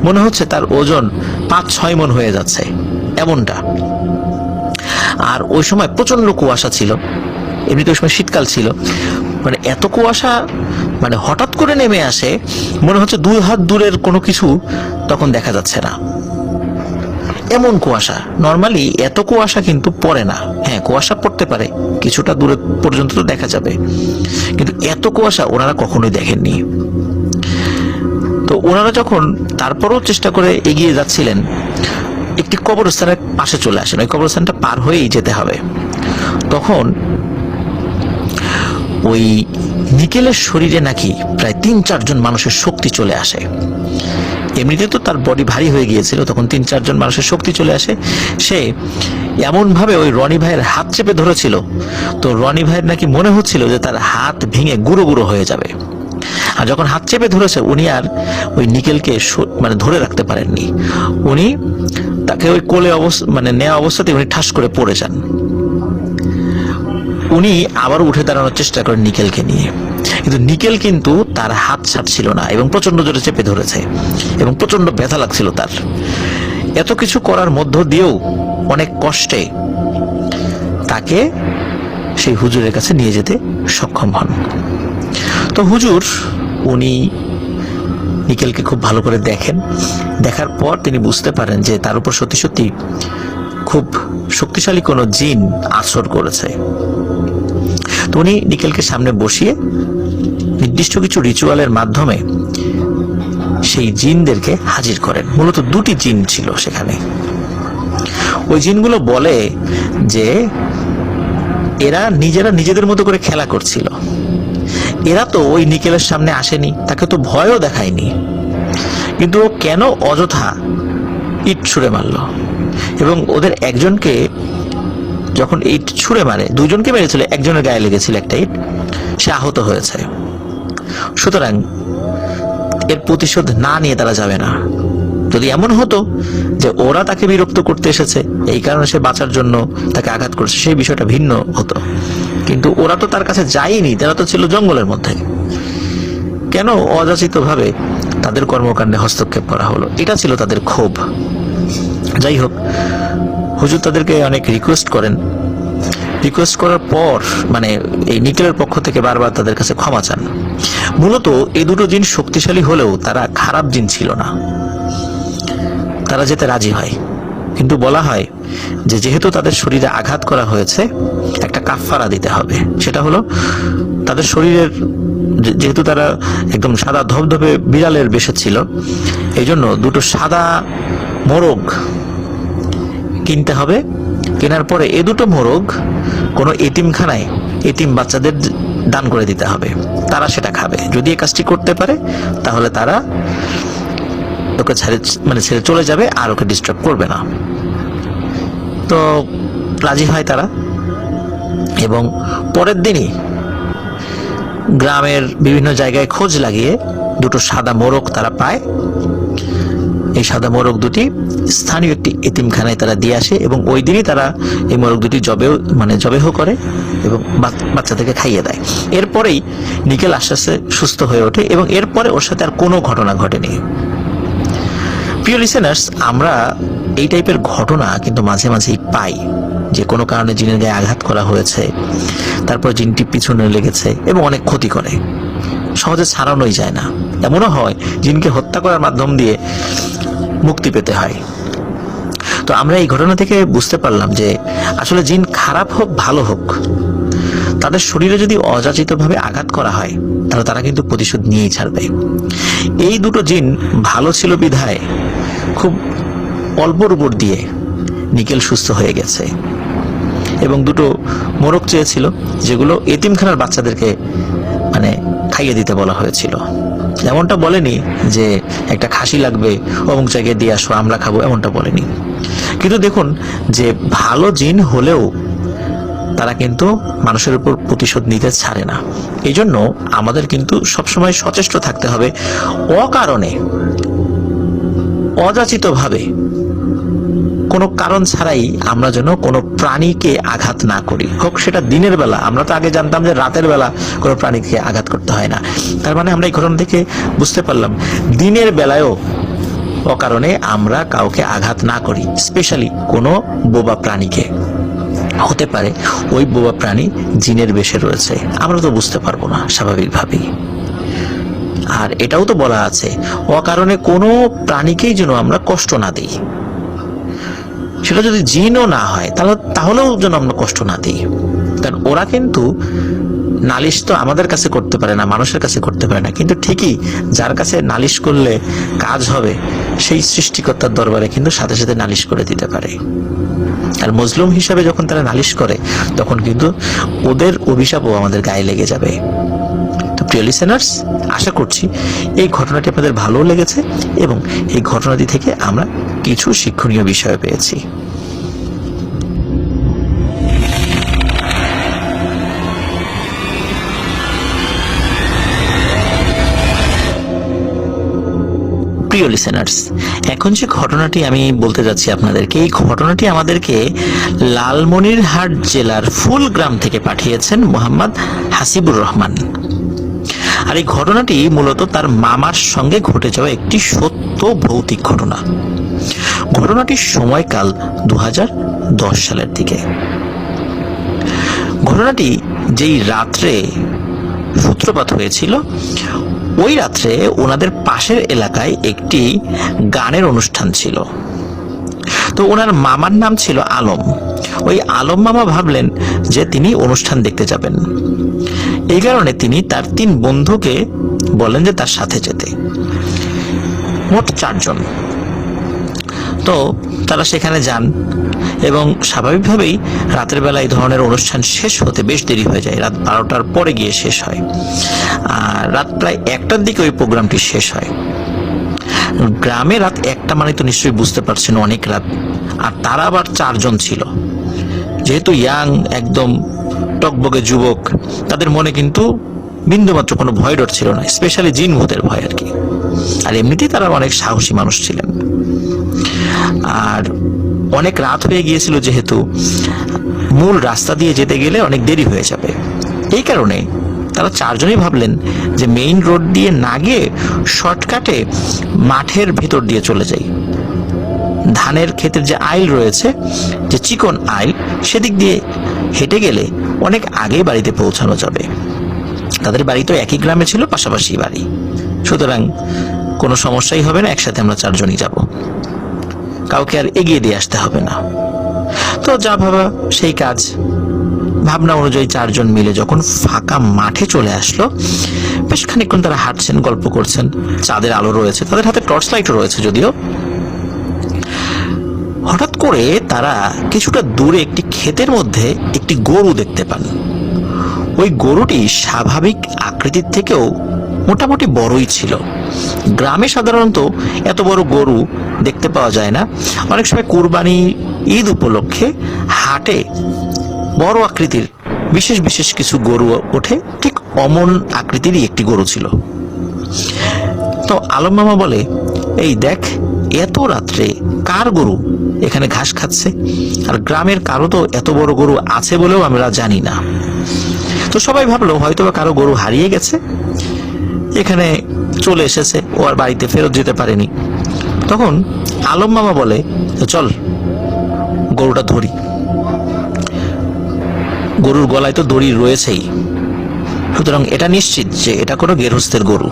মনে হচ্ছে তার ওজন 5-6 মণ হয়ে যাচ্ছে, এমনটা। আর ওই সময় প্রচন্ড কুয়াশা ছিল, এমনিতে ওই সময় শীতকাল ছিল, মানে এত কুয়াশা, মানে হঠাৎ করে নেমে আসে, মনে হচ্ছে 2 হাত দূরের কোনো কিছু তখন দেখা যাচ্ছে না, এমন কুয়াশা। নর্মালি এত কুয়াশা কিন্তু পড়ে না। হ্যাঁ, কুয়াশা পড়তে পারে, কিছুটা দূরে পর্যন্ত তো দেখা যাবে, কিন্তু এত কুয়াশা ওনারা কখনোই দেখেননি। তো ওনারা যখন তারপরও চেষ্টা করে এগিয়ে যাচ্ছিলেন, একটি কবরস্থানের পাশে চলে আসেন। ওই কবরস্থানটা পার হয়েই যেতে হবে। তখন ওই নিকেলের শরীরে নাকি প্রায় 3-4 জন মানুষের শক্তি চলে আসে। এমনিতে তো তার বডি ভারী হয়ে গিয়েছিল, তখন 3-4 জন মানুষের শক্তি চলে আসে। সে এমন ভাবে ওই রনি ভাইয়ের হাত চেপে ধরেছিল, তো রনি ভাইয়ের নাকি মনে হচ্ছিল যে তার হাত ভেঙে গুঁড়ো গুঁড়ো হয়ে যাবে। আর যখন হাত চেপে ধরেছে, উনি আর ওই নিকেলকে মানে ধরে রাখতে পারেননি। উনি তাকে ওই কোলে নেওয়া অবস্থাতে উনি ঠাস করে পড়ে যান। উনি আবার উঠে দাঁড়ানোর চেষ্টা করেন নিকেলকে নিয়ে, কিন্তু নিকেল কিন্তু তার হাত ছাড়ছিল না এবং প্রচন্ড জোরে চেপে ধরেছে এবং প্রচন্ড ব্যথা লাগছিল তার। এত কিছু করার মধ্য দিয়েও অনেক কষ্টে তাকে সেই হুজুরের কাছে নিয়ে যেতে সক্ষম হন। তো হুজুর উনি নিকেলকে খুব ভালো করে দেখেন। দেখার পর তিনি বুঝতে পারেন যে তার উপর সত্যি সত্যি খুব শক্তিশালী কোনো জিন আছর করেছে। তো উনি নিকেলকে সামনে বসিয়ে নির্দিষ্ট কিছু রিচুয়ালের মাধ্যমে সেই জিনদেরকে হাজির করেন। মূলত 2টি জিন ছিল সেখানে। ওই জিনগুলো বলে যে এরা নিজেরা নিজেদের মতো করে খেলা করছিল। এরা তো ওই নিকেলের সামনে আসেনি, তাকে তো ভয়ও দেখায়নি, কিন্তু ও কেন অযথা ইট ছুঁড়ে মারল এবং ওদের একজনকে যখন ইট ছুঁড়ে মারে, 2জনকে মেরেছিল, একজনের গায়ে লেগেছিল একটা ইট, সে আহত হয়েছে। সুতরাং এর প্রতিশোধ না নিয়ে তারা যাবে না। যদি এমন হতো যে ওরা তাকে বিরক্ত করতে এসেছে, এই কারণে সে বাঁচার জন্য তাকে আঘাত করছে, সেই বিষয়টা ভিন্ন হতো। কিন্তু ওরা তো তার কাছে যায়নি, তারা তো ছিল জঙ্গলের মধ্যে। কেন অযাচিত ভাবে তাদের কর্মকাণ্ডে হস্তক্ষেপ করা হলো, এটা ছিল তাদের ক্ষোভ। যাই হোক, হুজুর তাদেরকে অনেক রিকোয়েস্ট করেন রিকোয়েস্ট করার পর মানে এই নিকেলের পক্ষ থেকে বারবার তাদের কাছে ক্ষমা চান। মূলত এই দুটো জিন শক্তিশালী হলেও তারা খারাপ জিন ছিল না, তারা যেতে রাজি হয়। কিন্তু বলা হয় যে যেহেতু তাদের শরীরে আঘাত করা হয়েছে, একটা কাফফারা দিতে হবে। সেটা হলো তাদের শরীরের, যেহেতু তারা একদম সাদা ধবধবে বিড়ালের বেশে ছিল, এই জন্য দুটো সাদা মোরগ কিনতে হবে। কেনার পরে এ দুটো মোরগ কোনো এতিমখানায় এতিম বাচ্চাদের দান করে দিতে হবে, তারা সেটা খাবে। যদি এই কাজটি করতে পারে তাহলে তারা ওকে ছেড়ে চলে যাবে আর ওকে ডিস্টার্ব করবে না। তো রাজি হয় তারা, এবং পরের দিনই গ্রামের বিভিন্ন জায়গায় খোঁজ লাগিয়ে দুটো সাদা মোরগ তারা পায়। এই সাদা মোরগ দুটি স্থানীয় একটি এতিমখানায় তারা দিয়ে আসে, এবং ওই দিনই তারা এই মোরগ দুটি জবেহ করে এবং বাচ্চাদেরকে খাইয়ে দেয়। এরপরেই নিকেল আস্তে আস্তে সুস্থ হয়ে ওঠে, এবং এরপরে ওর সাথে আর কোনো ঘটনা ঘটেনি। প্রিয় লিসেনার্স, আমরা এই টাইপের ঘটনা কিন্তু মাঝে মাঝেই পাই, যে কোনো কারণে জিনের গায়ে আঘাত করা হয়েছে, তারপর জিনটি পিছনে লেগেছে এবং অনেক ক্ষতি করে, সহজে ছাড়ানোই যায় না। এমনও হয় জিনকে হত্যা করার মাধ্যম দিয়ে মুক্তি পেতে হয়। তো আমরা এই ঘটনা থেকে বুঝতে পারলাম যে আসলে জিন খারাপ হোক ভালো হোক, তাদের শরীরে যদি অযাচিতভাবে আঘাত করা হয় তাহলে তারা কিন্তু প্রতিশোধ নিয়েই ছাড়বে। এই দুটো জিন ভালো ছিল বিধায় খুব অল্পর উপর দিয়ে নিকেল সুস্থ হয়ে গেছে, এবং দুটো মোরগ চেয়েছিল যেগুলো এতিমখানার বাচ্চাদেরকে খাইয়ে দিতে বলা হয়েছিল। এমনটা বলেনি যে একটা খাসি লাগবে অমুক জায়গায় দিয়ে আসো আমরা খাবো, এমনটা বলেনি। কিন্তু দেখুন যে ভালো জিন হলেও তারা কিন্তু মানুষের উপর প্রতিশোধ নিতে ছাড়ে না। এই জন্য আমাদের কিন্তু সবসময় সচেষ্ট থাকতে হবে, অকারণে অযাচিতভাবে কোনো কারণ ছাড়াই আমরা যেন কোনো প্রাণীকে আঘাত না করি, হোক সেটা দিনের বেলা। আমরা তো আগে জানতাম যে রাতের বেলা কোনো প্রাণীকে আঘাত করতে হয় না, তার মানে আমরা এই ঘটনা থেকে বুঝতে পারলাম দিনের বেলায়ও অকারণে আমরা কাউকে আঘাত না করি, স্পেশালি কোনো বোবা প্রাণীকে। হতে পারে ওই বোবা প্রাণী জিনের বেশে রয়েছে, আমরা তো বুঝতে পারবো না স্বাভাবিকভাবেই। আর এটাও তো বলা আছে অকারণে কোনো প্রাণীকেই যেন আমরা কষ্ট না দিই, সেটা যদি জিনও না হয় তাহলেও যেন আমরা কষ্ট না দিই। কারণ ওরা কিন্তু নালিশ তো আমাদের কাছে করতে পারে না, মানুষের কাছে করতে পারে না, কিন্তু ঠিকই যার কাছে নালিশ করলে কাজ হবে সেই সৃষ্টিকর্তার দরবারে কিন্তু সাথে সাথে নালিশ করে দিতে পারে। আর মজলুম হিসাবে যখন তারা নালিশ করে তখন কিন্তু ওদের অভিশাপও আমাদের গায়ে লেগে যাবে। তো প্রিয় লিসেনার্স, আশা করছি এই ঘটনাটি আপনাদের ভালো লেগেছে এবং এই ঘটনাটি থেকে আমরা কিছু শিক্ষণীয় বিষয় পেয়েছি। প্রিয় লিসেনার্স, এখন যে ঘটনাটি আমি বলতে যাচ্ছি আপনাদেরকে, এই ঘটনাটি আমাদেরকে লালমনিরহাট জেলার ফুলগ্রাম থেকে পাঠিয়েছেন মোহাম্মদ হাসিবুর রহমান। আর এই ঘটনাটি মূলত তার মামার সঙ্গে ঘটে যাওয়া একটি সত্য ভৌতিক ঘটনা। ঘটনাটির সময়কাল 2010 সালের দিকে। ঘটনাটি যেই রাত্রে সূত্রপাত হয়েছিল, ওই রাত্রে ওনাদের পাশের এলাকায় একটি গানের অনুষ্ঠান ছিল। তো ওনার মামার নাম ছিল আলম। ওই আলম মামা ভাবলেন যে তিনি অনুষ্ঠান দেখতে যাবেন। এই কারণে তিনি তার 3 বন্ধুকে বলেন যে তার সাথে যেতে। মোট 4 জন। তো তারা সেখানে যান এবং স্বাভাবিকভাবেই রাতের বেলা এই ধরনের অনুষ্ঠান শেষ হতে বেশ দেরি হয়ে যায়, রাত 12টার পরে গিয়ে শেষ হয়। আর রাত প্রায় 1টার দিকে ওই প্রোগ্রামটি শেষ হয়। গ্রামে রাত 1টা মানে তো নিশ্চয়ই বুঝতে পারছেন অনেক রাত, আর তারা আবার 4 জন ছিল। যেহেতু ইয়াং, একদম টকবগে যুবক, তাদের মনে কিন্তু বিন্দুমাত্র কোনো ভয় ডর ছিল না, স্পেশালি জিন ভূতের ভয় আর কি। আর এমনিতেই তারা অনেক সাহসী মানুষ ছিলেন। আর অনেক রাত হয়ে গিয়েছিল, যেহেতু মূল রাস্তা দিয়ে যেতে গেলে অনেক দেরি হয়ে যাবে। এই কারণে তারা 4 জনই ভাবলেন যে মেইন রোড দিয়ে না গিয়ে শর্টকাটে মাঠের ভেতর দিয়ে চলে যাই। ধানের ক্ষেতের যে আইল রয়েছে, যে চিকন আইল, সেদিক দিয়ে হেঁটে গেলে অনেক আগেই বাড়িতে পৌঁছানো যাবে। তাদের বাড়ি তো একই গ্রামে ছিল, পাশাপাশি বাড়ি, সুতরাং কোনো সমস্যাই হবে না, একসাথে আমরা 4 জনই যাব, কাউকে আর এগিয়ে দিয়ে আসতে হবে না। তো যা ভাবা সেই কাজ। ভাবনা অনুযায়ী 4 জন মিলে যখন ফাঁকা মাঠে চলে আসলো, বেশ খানিকক্ষণ তারা হাঁটছেন, গল্প করছেন, চাঁদের আলো রয়েছে, তাদের হাতে টর্চ লাইটও রয়েছে যদিও। হঠাৎ করে তারা কিছুটা দূরে একটি ক্ষেতের মধ্যে একটি গরু দেখতে পান। ওই গরুটি স্বাভাবিক আকৃতির থেকেও মোটামুটি বড়ই ছিল। গ্রামে সাধারণত এত বড় গরু দেখতে পাওয়া যায় না। অনেক সময় কুরবানি, ঈদ উপলক্ষে হাটে বড় আকৃতির বিশেষ বিশেষ কিছু গরু ওঠে, ঠিক অমন আকৃতিরই একটি গরু ছিল। তো আলম মামা বলে, এই দেখ, এত রাত্রে কার গরু এখানে ঘাস খাচ্ছে? আর গ্রামের কারো তো এত বড় গরু আছে বলেও আমরা জানি না। তো সবাই ভাবলো হয়তো কারো গরু হারিয়ে গেছে, এখানে চলে এসেছে, ও আর বাড়িতে ফেরত যেতে পারেনি। তখন আলম মামা বলে, চল গরুটা ধরি। গরুর গলায় তো দড়ি রয়েছেই, সুতরাং এটা নিশ্চিত যে এটা কোনো গেরস্থের গরু।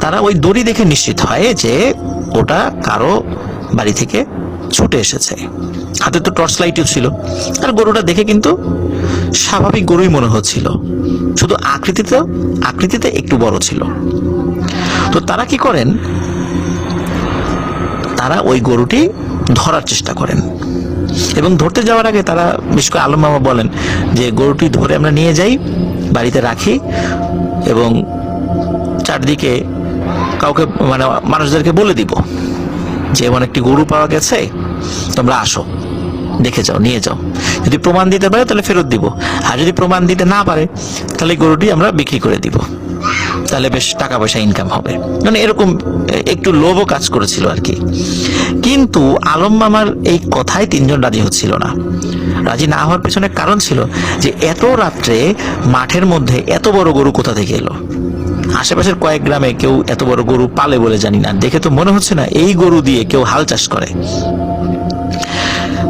তারা ওই দড়ি দেখে নিশ্চিত হয় যে ওটা কারো বাড়ি থেকে ছুটে এসেছে। হাতে তো টর্চ লাইটও ছিল, আর গরুটা দেখে কিন্তু স্বাভাবিক গরুই মনে হচ্ছিল, শুধু আকৃতিতে একটু বড় ছিল। তো তারা কি করেন, তারা ওই গরুটি ধরার চেষ্টা করেন, এবং ধরতে যাওয়ার আগে তারা, বিশেষ করে আলম মামা বলেন যে গরুটি ধরে আমরা নিয়ে যাই, বাড়িতে রাখি, এবং চারদিকে কাউকে, মানে মানুষদেরকে বলে দিব যে এমন একটি গরু পাওয়া গেছে, তোমরা আসো, দেখে যাও, নিয়ে যাও। যদি প্রমাণ দিতে পারে তাহলে ফেরত দিব, আর যদি প্রমাণ দিতে না পারে তাহলে গরুটি আমরা বিক্রি করে দিব, তাহলে বেশ টাকা পয়সা ইনকাম হবে। মানে এরকম একটু লোভও কাজ করেছিল আর কি। কিন্তু আলম মামার এই কথায় 3 জন রাজি হচ্ছিল না। রাজি না হওয়ার পেছনে কারণ ছিল যে এত রাত্রে মাঠের মধ্যে এত বড় গরু কোথা থেকে এলো? আশেপাশের কয়েক গ্রামে কেউ এত বড় গরু পালে বলে জানি না, দেখে তো মনে হচ্ছে না এই গরু দিয়ে কেউ হাল চাষ করে।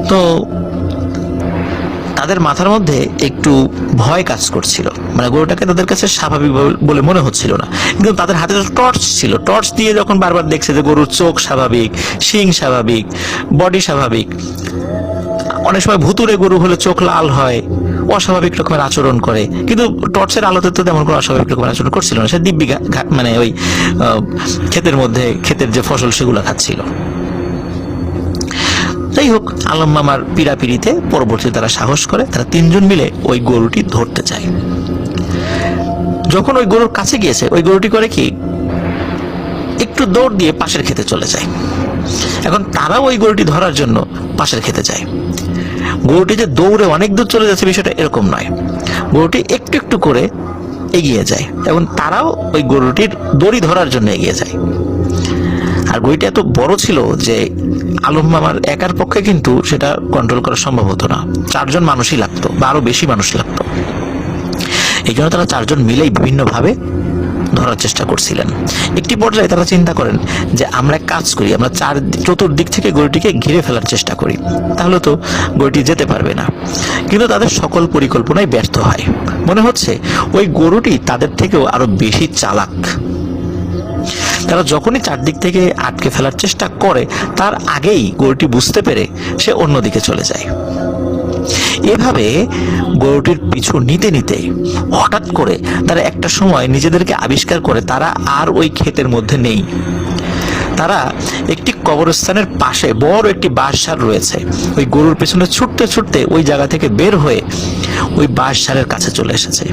তো তাদের মাথার মধ্যে একটু ভয় কাজ করছিল, মানে গরুটাকে তাদের কাছে স্বাভাবিক বলে মনে হচ্ছিল না। কিন্তু তাদের হাতে টর্চ ছিল, টর্চ দিয়ে যখন বারবার দেখছে যে গরুর চোখ স্বাভাবিক, শিং স্বাভাবিক, বডি স্বাভাবিক, অনেক সময় ভুতুরে গরু হলে চোখ লাল হয়, অস্বাভাবিক রকমের আচরণ করে, কিন্তু টর্চের আলোতে তো তেমন কোনো অস্বাভাবিক রকমের আচরণ করছিল না। সে দিব্যি মানে ওই ক্ষেতের মধ্যে ক্ষেতের যে ফসল সেগুলো খাচ্ছিল। যাই হোক, আলম মামার পিড়াপিড়িতে পরবর্তীতে তারা সাহস করে, তারা 3 জন মিলে ওই গরুটি ধরতে যায়। যখন ওই গরুর কাছে গিয়েছে, ওই গরুটি করে কি, একটু দৌড় দিয়ে পাশের ক্ষেতে চলে যায়। এখন তারা ওই গরুটি ধরার জন্য পাশের ক্ষেতে যায়। গরুটি যে দৌড়ে অনেক দূর চলে যাচ্ছে বিষয়টা এরকম নয়, গরুটি একটু একটু করে এগিয়ে যায়, এবং তারাও ওই গরুটির দড়ি ধরার জন্য এগিয়ে যায়। আর গরুটি এত বড় ছিল যে আলম মামার একার পক্ষে কিন্তু সেটা কন্ট্রোল করা সম্ভব হতো না, 4 জন মানুষই লাগতো, বা আরো বেশি মানুষ লাগতো। এই জন্য তারা 4 জন মিলেই বিভিন্নভাবে ধরার চেষ্টা করছিলেন। একটি পর্যায়ে তারা চিন্তা করেন যে আমরা এক কাজ করি, আমরা চতুর্দিক থেকে গরুটিকে ঘিরে ফেলার চেষ্টা করি, তাহলে তো গরুটি যেতে পারবে না। কিন্তু তাদের সকল পরিকল্পনাই ব্যর্থ হয়। মনে হচ্ছে ওই গরুটি তাদের থেকেও আরো বেশি চালাক। তারা যখনই চারদিক থেকে আটকে ফেলার চেষ্টা করে, তার আগেই গরুটি বুঝতে পেরে সে অন্যদিকে চলে যায়। এভাবে গরুটির পিছু নিতে নিতে হঠাৎ করে তারা একটা সময় নিজেদেরকে আবিষ্কার করে তারা আর ওই ক্ষেতের মধ্যে নেই। তারা একটি কবরস্থানের পাশে বড় একটি বাঁশঝাড় রয়েছে, ওই গরুর পেছনে ছুটতে ছুটতে ওই জায়গা থেকে বের হয়ে ওই বাঁশঝাড়ের কাছে চলে এসেছে,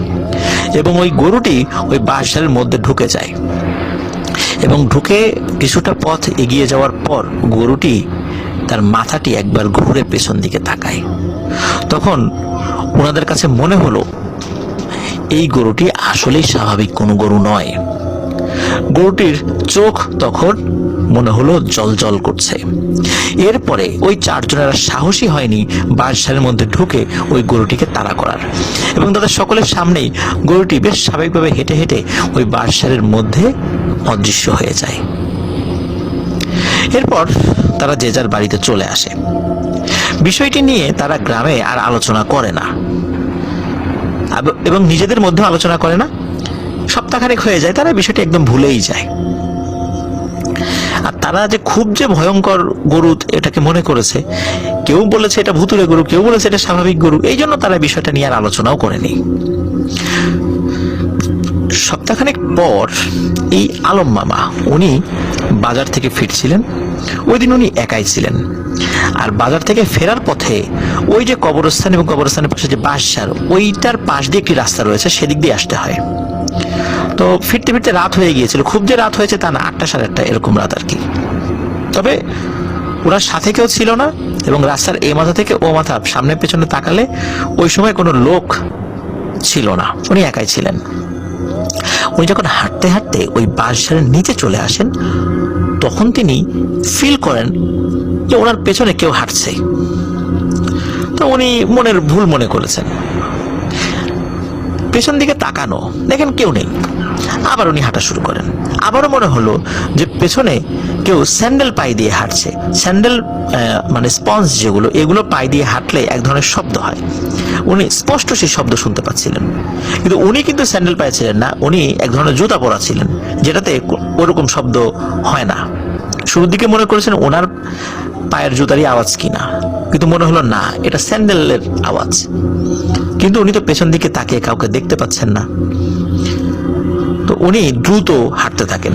এবং ওই গরুটি ওই বাঁশঝাড়ের মধ্যে ঢুকে যায়। এবং ঢুকে কিছুটা পথ এগিয়ে যাওয়ার পর গরুটি তার মাথাটি একবার ঘুরে পেছন দিকে তাকায়। তখন ওনাদের কাছে মনে হলো এই গরুটি আসলেই স্বাভাবিক কোনো গরু নয়। গরুটির চোখ তখন মনে হলো জল করছে। এরপরে ওই 4 জনের সাহসী হয়নি বাঁশঝাড়ের মধ্যে ঢুকে ওই গরুটিকে তাড়া করার, এবং তাদের সকলের সামনেই গরুটি বেশ স্বাভাবিকভাবে হেঁটে হেঁটে ওই বাঁশঝাড়ের মধ্যে অদৃশ্য হয়ে যায়। এরপর তারা যে যার বাড়িতে চলে আসে। বিষয়টি নিয়ে তারা গ্রামে আর আলোচনা করে না এবং নিজেদের মধ্যে আলোচনা করে না। সপ্তাহখানেক হয়ে যায়, তারা বিষয়টি একদম ভুলেই যায়। আর তারা যে খুব যে ভয়ঙ্কর গরু এটাকে মনে করেছে, কেউ বলেছে এটা ভুতুড়ে গরু, কেউ বলেছে এটা স্বাভাবিক গরু, এই জন্য তারা বিষয়টা নিয়ে আর আলোচনাও করেনি। সপ্তাহখানেক পর এই আলম মামা উনি বাজার থেকে ফিরছিলেন। ওই দিন উনি একাই ছিলেন। আর বাজার থেকে ফেরার পথে ওই যে কবরস্থান এবং কবরস্থানের পাশে যে বাঁশঝাড়, ওইটার পাশ দিয়ে একটি রাস্তা রয়েছে, সেদিক দিয়ে আসতে হয়। তো ফিরতে ফিরতে রাত হয়ে গিয়েছিল। খুব যে রাত হয়েছে তা না, 8টা সাড়ে 8টা এরকম রাত আর কি। তবে ওরা সাথে কেউ ছিল না এবং রাস্তার এই মাথা থেকে ও মাথা সামনে পেছনে তাকালে ওই সময় কোনো লোক ছিল না, উনি একাই ছিলেন। উনি যখন হাঁটতে হাঁটতে ওই বাঁশঝাড়ের নিচে চলে আসেন, তখন তিনি ফিল করেন যে ওনার পেছনে কেউ হাঁটছে। তো উনি মনের ভুল মনে করেছেন, পেছন দিকে তাকানো, দেখেন কেউ নেই। আবার উনি হাঁটা শুরু করেন। আবারও মনে হলো যে পেছনে কেউ স্যান্ডেল পায়ে দিয়ে হাঁটছে। স্যান্ডেল মানে স্পঞ্জ যেগুলো, এগুলো পায়ে দিয়ে হাঁটলে এক ধরনের শব্দ হয়। উনি স্পষ্ট সেই শব্দ শুনতে পাচ্ছিলেন, কিন্তু উনি কিন্তু স্যান্ডেল পায়ে ছিলেন না, উনি এক ধরনের জুতা পরা ছিলেন, যেটাতে ওরকম শব্দ হয় না। শুরুর দিকে মনে করেছেন ওনার পায়ের জুতারই আওয়াজ কিনা, কিন্তু মনে হলো না, এটা স্যান্ডেলের আওয়াজ। কিন্তু উনি তো পেছন দিকে তাকিয়ে কাউকে দেখতে পাচ্ছেন না। তো উনি দ্রুত হাঁটতে থাকেন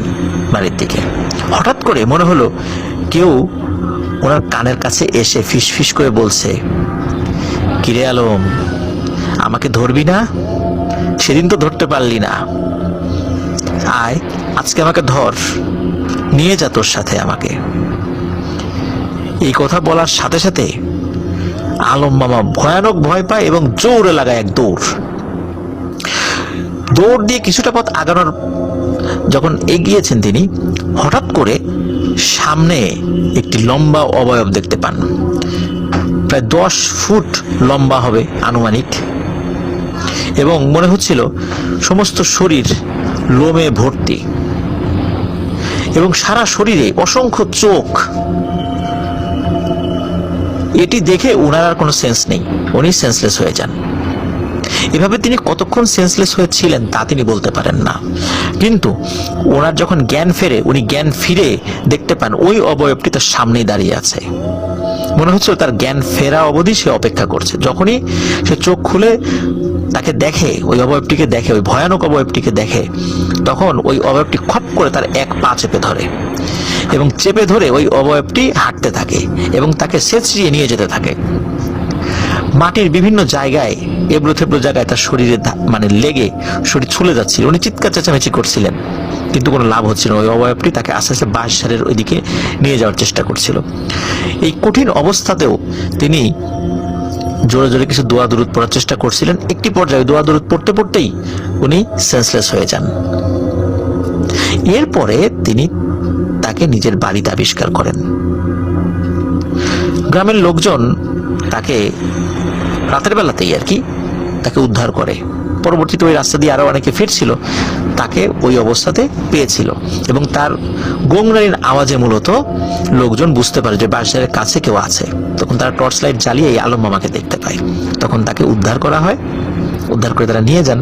বাড়ির দিকে। হঠাৎ করে মনে হলো কেউ ওনার কানের কাছে এসে ফিস ফিস করে বলছে, কিরে আলম, আমাকে ধরবি না? সেদিন তো ধরতে পারলি না, আয় আজকে আমাকে ধর, নিয়ে যা তোর সাথে আমাকে। এই কথা বলার সাথে সাথে আলম মামা ভয়ানক ভয় পায় এবং জোরে লাগায় এক দৌড়। দৌড় দিয়ে কিছুটা পথ আগানোর যখন এগিয়েছেন তিনি, হঠাৎ করে সামনে একটি লম্বা অবয়ব দেখতে পান। প্রায় 10 ফুট লম্বা হবে আনুমানিক, এবং মনে হচ্ছিল সমস্ত শরীর লোমে ভর্তি এবং সারা শরীরে অসংখ্য চোখ। এটি দেখে ওনার আর কোনো সেন্স নেই, উনি সেন্সলেস হয়ে যান। এভাবে তিনি কতক্ষণ সেন্সলেস হয়েছিলেন তা তিনি বলতে পারেন না, কিন্তু ওনার যখন জ্ঞান ফেরে, উনি জ্ঞান ফিরে দেখতে পান ওই অবয়বটি তার সামনেই দাঁড়িয়ে আছে। মনে হচ্ছে তার জ্ঞান ফেরা অবধি সে অপেক্ষা করছে। যখনই সে চোখ খুলে তাকে দেখে, ওই অবয়বটিকে দেখে, ওই ভয়ানক অবয়বটিকে দেখে, তখন ওই অবয়বটি খপ করে তার এক পা চেপে ধরে এবং চেপে ধরে ওই অবয়বটি হাঁটতে থাকে এবং তাকে ছেঁচড়িয়ে নিয়ে যেতে থাকে। মাটির বিভিন্ন জায়গায়, এবড়ো থেবড়ো জায়গায় তার শরীরে মানে লেগে শরীর ছুলে যাচ্ছিল। উনি চিৎকার চেঁচামেচি করছিলেন, কিন্তু কোনো লাভ হচ্ছিল না। ওই অবয়বটি তাকে আস্তে আস্তে বাঁশঝাড়ের ওইদিকে নিয়ে যাওয়ার চেষ্টা করছিল। এই কঠিন অবস্থাতেও তিনি জোরে জোরে কিছু দোয়া দুরুদ পড়ার চেষ্টা করছিলেন। একটি পর্যায়ে দোয়া দুরুদ পড়তে পড়তেই উনি সেন্সলেস হয়ে যান। এরপরে তিনি তাকে নিজের বাড়িতে আবিষ্কার করেন। গ্রামের লোকজন তাকে রাতের বেলাতেই আর কি তাকে উদ্ধার করে। পরবর্তীতে ওই রাস্তা দিয়ে আরো অনেকে ফিরছিল, তাকে ওই অবস্থাতে পেয়েছিল এবং তার গোংরানির আওয়াজে মূলত লোকজন বুঝতে পারে যে বাঁশঝাড়ের কাছে কেউ আছে। তখন তারা টর্চ লাইট জ্বালিয়ে এই আলম মামাকে দেখতে পায়। তখন তাকে উদ্ধার করা হয়, উদ্ধার করে তারা নিয়ে যান।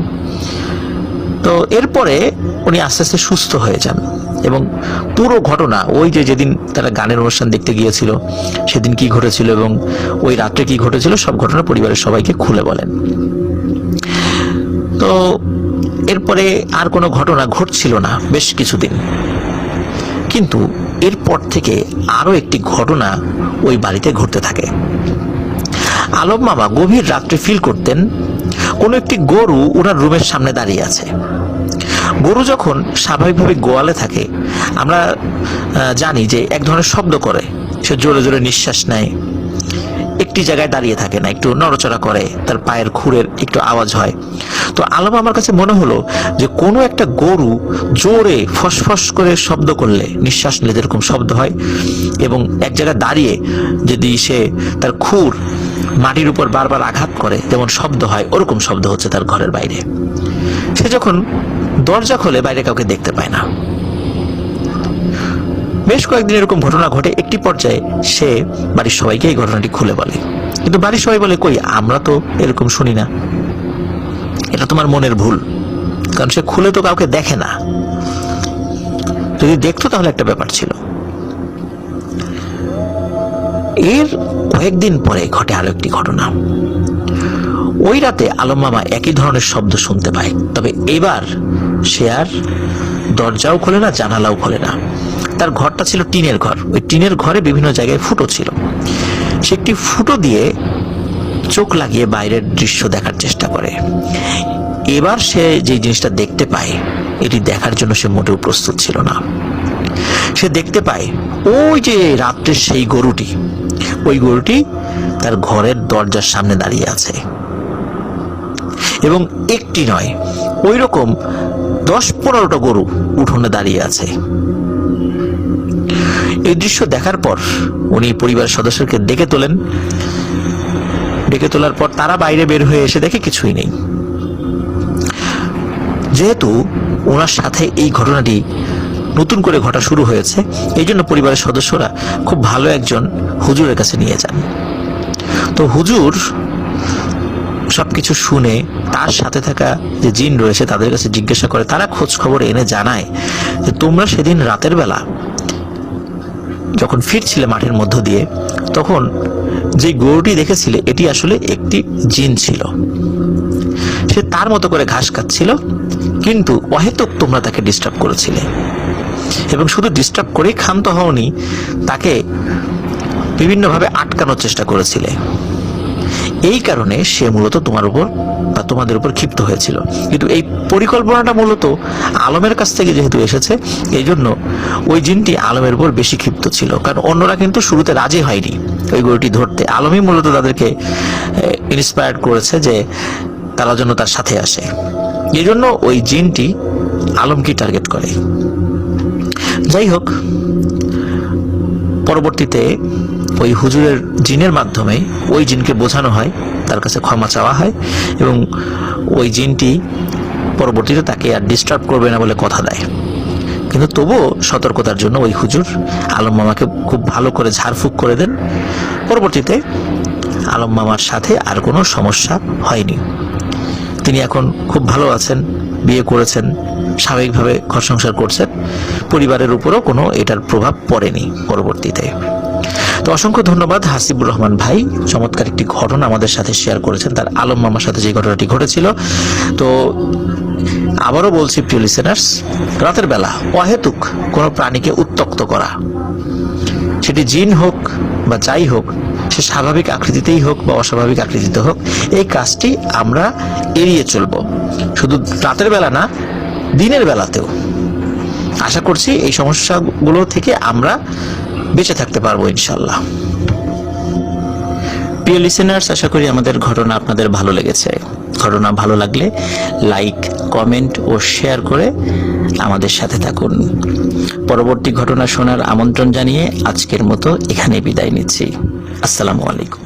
তো এরপরে উনি আস্তে আস্তে সুস্থ হয়ে যান এবং পুরো ঘটনা, ওই যে যেদিন তারা গানের অনুষ্ঠান দেখতে গিয়েছিল সেদিন কি ঘটেছিল এবং ওই রাত্রে কি ঘটেছিল, সব ঘটনা পরিবারের সবাইকে খুলে বলেন। তো এরপরে আর কোনো ঘটনা ঘটছিল না বেশ কিছুদিন। কিন্তু এরপর থেকে আরো একটি ঘটনা ওই বাড়িতে ঘটতে থাকে। আলম মামা গভীর রাত্রে ফিল করতেন কোনো একটি গরু ওনার রুমের সামনে দাঁড়িয়ে আছে। গরু যখন স্বাভাবিকভাবে গোয়ালে থাকে, আমরা জানি যে এক ধরনের শব্দ করে, সে জোরে জোরে নিঃশ্বাস নেয়, একটি জায়গায় দাঁড়িয়ে থাকে না, একটু নড়াচড়া করে, তার পায়ের খুরের একটু আওয়াজ হয়। তো আলম আমার কাছে মনে হলো যে কোনো একটা গরু জোরে ফসফস করে শব্দ করলে, নিঃশ্বাস নিলে যেরকম শব্দ হয়, এবং এক জায়গায় দাঁড়িয়ে যদি সে তার খুর মাটির উপর বারবার আঘাত করে যেমন শব্দ হয়, ওরকম শব্দ হচ্ছে তার ঘরের বাইরে। সে যখন দরজা খোলে বাইরে কাউকে দেখতে পায় না। বেশ কয়েকদিন এরকম ঘটনা ঘটে। একটি পর্যায়ে সে বাড়ির সবাইকে এই ঘটনাটি খুলে বলে, কিন্তু বাড়ির সবাই বলে, কই, আমরা তো এরকম শুনি না, এটা তোমার মনের ভুল। কারণ সে খুলে তো কাউকে দেখে না, যদি দেখতো তাহলে একটা ব্যাপার ছিল। এর কয়েকদিন পরে ঘটে আরো একটি ঘটনা। ওই রাতে আলম মামা একই ধরনের শব্দ শুনতে পায়, তবে এবার সে আর দরজাও খোলে না, জানালাও খোলে না। তার ঘরটা ছিল টিনের ঘর। ওই টিনের ঘরে বিভিন্ন জায়গায় ফুটো ছিল। সে একটি ফুটো দিয়ে চোখ লাগিয়ে বাইরের দৃশ্য দেখার চেষ্টা করে। এবার সে যে জিনিসটা দেখতে পায়, এটি দেখার জন্য সে মোটেও প্রস্তুত ছিল না। সে দেখতে পায় ওই যে রাত্রের সেই গরুটি, ওই গরুটি তার ঘরের দরজার সামনে দাঁড়িয়ে আছে, এবং একটি নয়, ওই রকম 10-15টা গরু উঠোনে দাঁড়িয়ে আছে। এই দৃশ্য দেখার পর উনি পরিবারের সদস্যকে ডেকে তোলেন। ডেকে তোলার পর তারা বাইরে বের হয়ে এসে দেখে কিছুই নেই। যেহেতু ওনার সাথে এই ঘটনাটি নতুন করে ঘটা শুরু হয়েছে, এই জন্য পরিবারের সদস্যরা খুব ভালো একজন হুজুরের কাছে নিয়ে যান। তো হুজুর সবকিছু শুনে তার সাথে থাকা যে জিন রয়েছে তাদের কাছে জিজ্ঞাসা করে। তারা খোঁজ খবর এনে জানায় যে তোমরা সেদিন রাতের বেলা যখন ফিরছিলে মাঠের মধ্য দিয়ে, তখন যে গরুটি দেখেছিলে এটি আসলে একটি জিন ছিল। সে তার মতো করে ঘাস খাচ্ছিল, কিন্তু অহেতুক তোমরা তাকে ডিস্টার্ব করেছিলে, এবং শুধু ডিস্টার্ব করেই ক্ষান্ত হওনি, তাকে বিভিন্নভাবে আটকানোর চেষ্টা করেছিলে। এই কারণে সে মূলত তোমার উপর বা তোমাদের উপর ক্ষিপ্ত হয়েছিল। কিন্তু এই পরিকল্পনাটা মূলত আলমের কাছ থেকে যেহেতু এসেছে, এই জন্য ওই জিনটি আলমের উপর বেশি ক্ষিপ্ত ছিল। কারণ অন্যরা কিন্তু শুরুতে রাজি হয়নি ওই গরুটি ধরতে। আলমই মূলত তাদেরকে ইন্সপায়ার্ড করেছে যে তারা যেন তার সাথে আসে। এই জন্য ওই জিনটি আলমকে টার্গেট করে। যাই হোক, পরবর্তীতে ওই হুজুরের জিনের মাধ্যমে ওই জিনকে বোঝানো হয়, তার কাছে ক্ষমা চাওয়া হয়, এবং ওই জিনটি পরবর্তীতে তাকে আর ডিস্টার্ব করবে না বলে কথা দেয়। কিন্তু তবুও সতর্কতার জন্য ওই হুজুর আলম মামাকে খুব ভালো করে ঝাড়ফুঁক করে দেন। পরবর্তীতে আলম মামার সাথে আর কোনো সমস্যা হয়নি। তিনি এখন খুব ভালো আছেন, বিয়ে করেছেন, স্বাভাবিকভাবে ঘর সংসার করছেন। পরিবারের উপরও কোনো এটার প্রভাব পড়েনি পরবর্তীতে। তো অসংখ্য ধন্যবাদ হাসিবুর রহমান ভাই, চমৎকার একটি ঘটনা আমাদের সাথে শেয়ার করেছেন তার আলম মামার সাথে যে ঘটনাটি ঘটেছিল। তো আবারও বলছি প্রিয় লিসেনার্স, রাতের বেলা অহেতুক কোনো প্রাণীকে উত্ত্যক্ত করা, সেটি জিন হোক বা যাই হোক, সে স্বাভাবিক আকৃতিতেই হোক বা অস্বাভাবিক আকৃতিতে হোক, এই কাজটি আমরা এড়িয়ে চলব। শুধু রাতের বেলা না, দিনের বেলাতেও। আশা করছি এই সমস্যাগুলো থেকে আমরা বেঁচে থাকতে পারবো ইনশাল্লাহ। প্রিয় লিসেনার্স, আশা করি আমাদের ঘটনা আপনাদের ভালো লেগেছে। ঘটনা ভালো লাগলে লাইক, কমেন্ট ও শেয়ার করে আমাদের সাথে থাকুন। পরবর্তী ঘটনা শোনার আমন্ত্রণ জানিয়ে আজকের মতো এখানে বিদায় নিচ্ছি। আসসালামু আলাইকুম।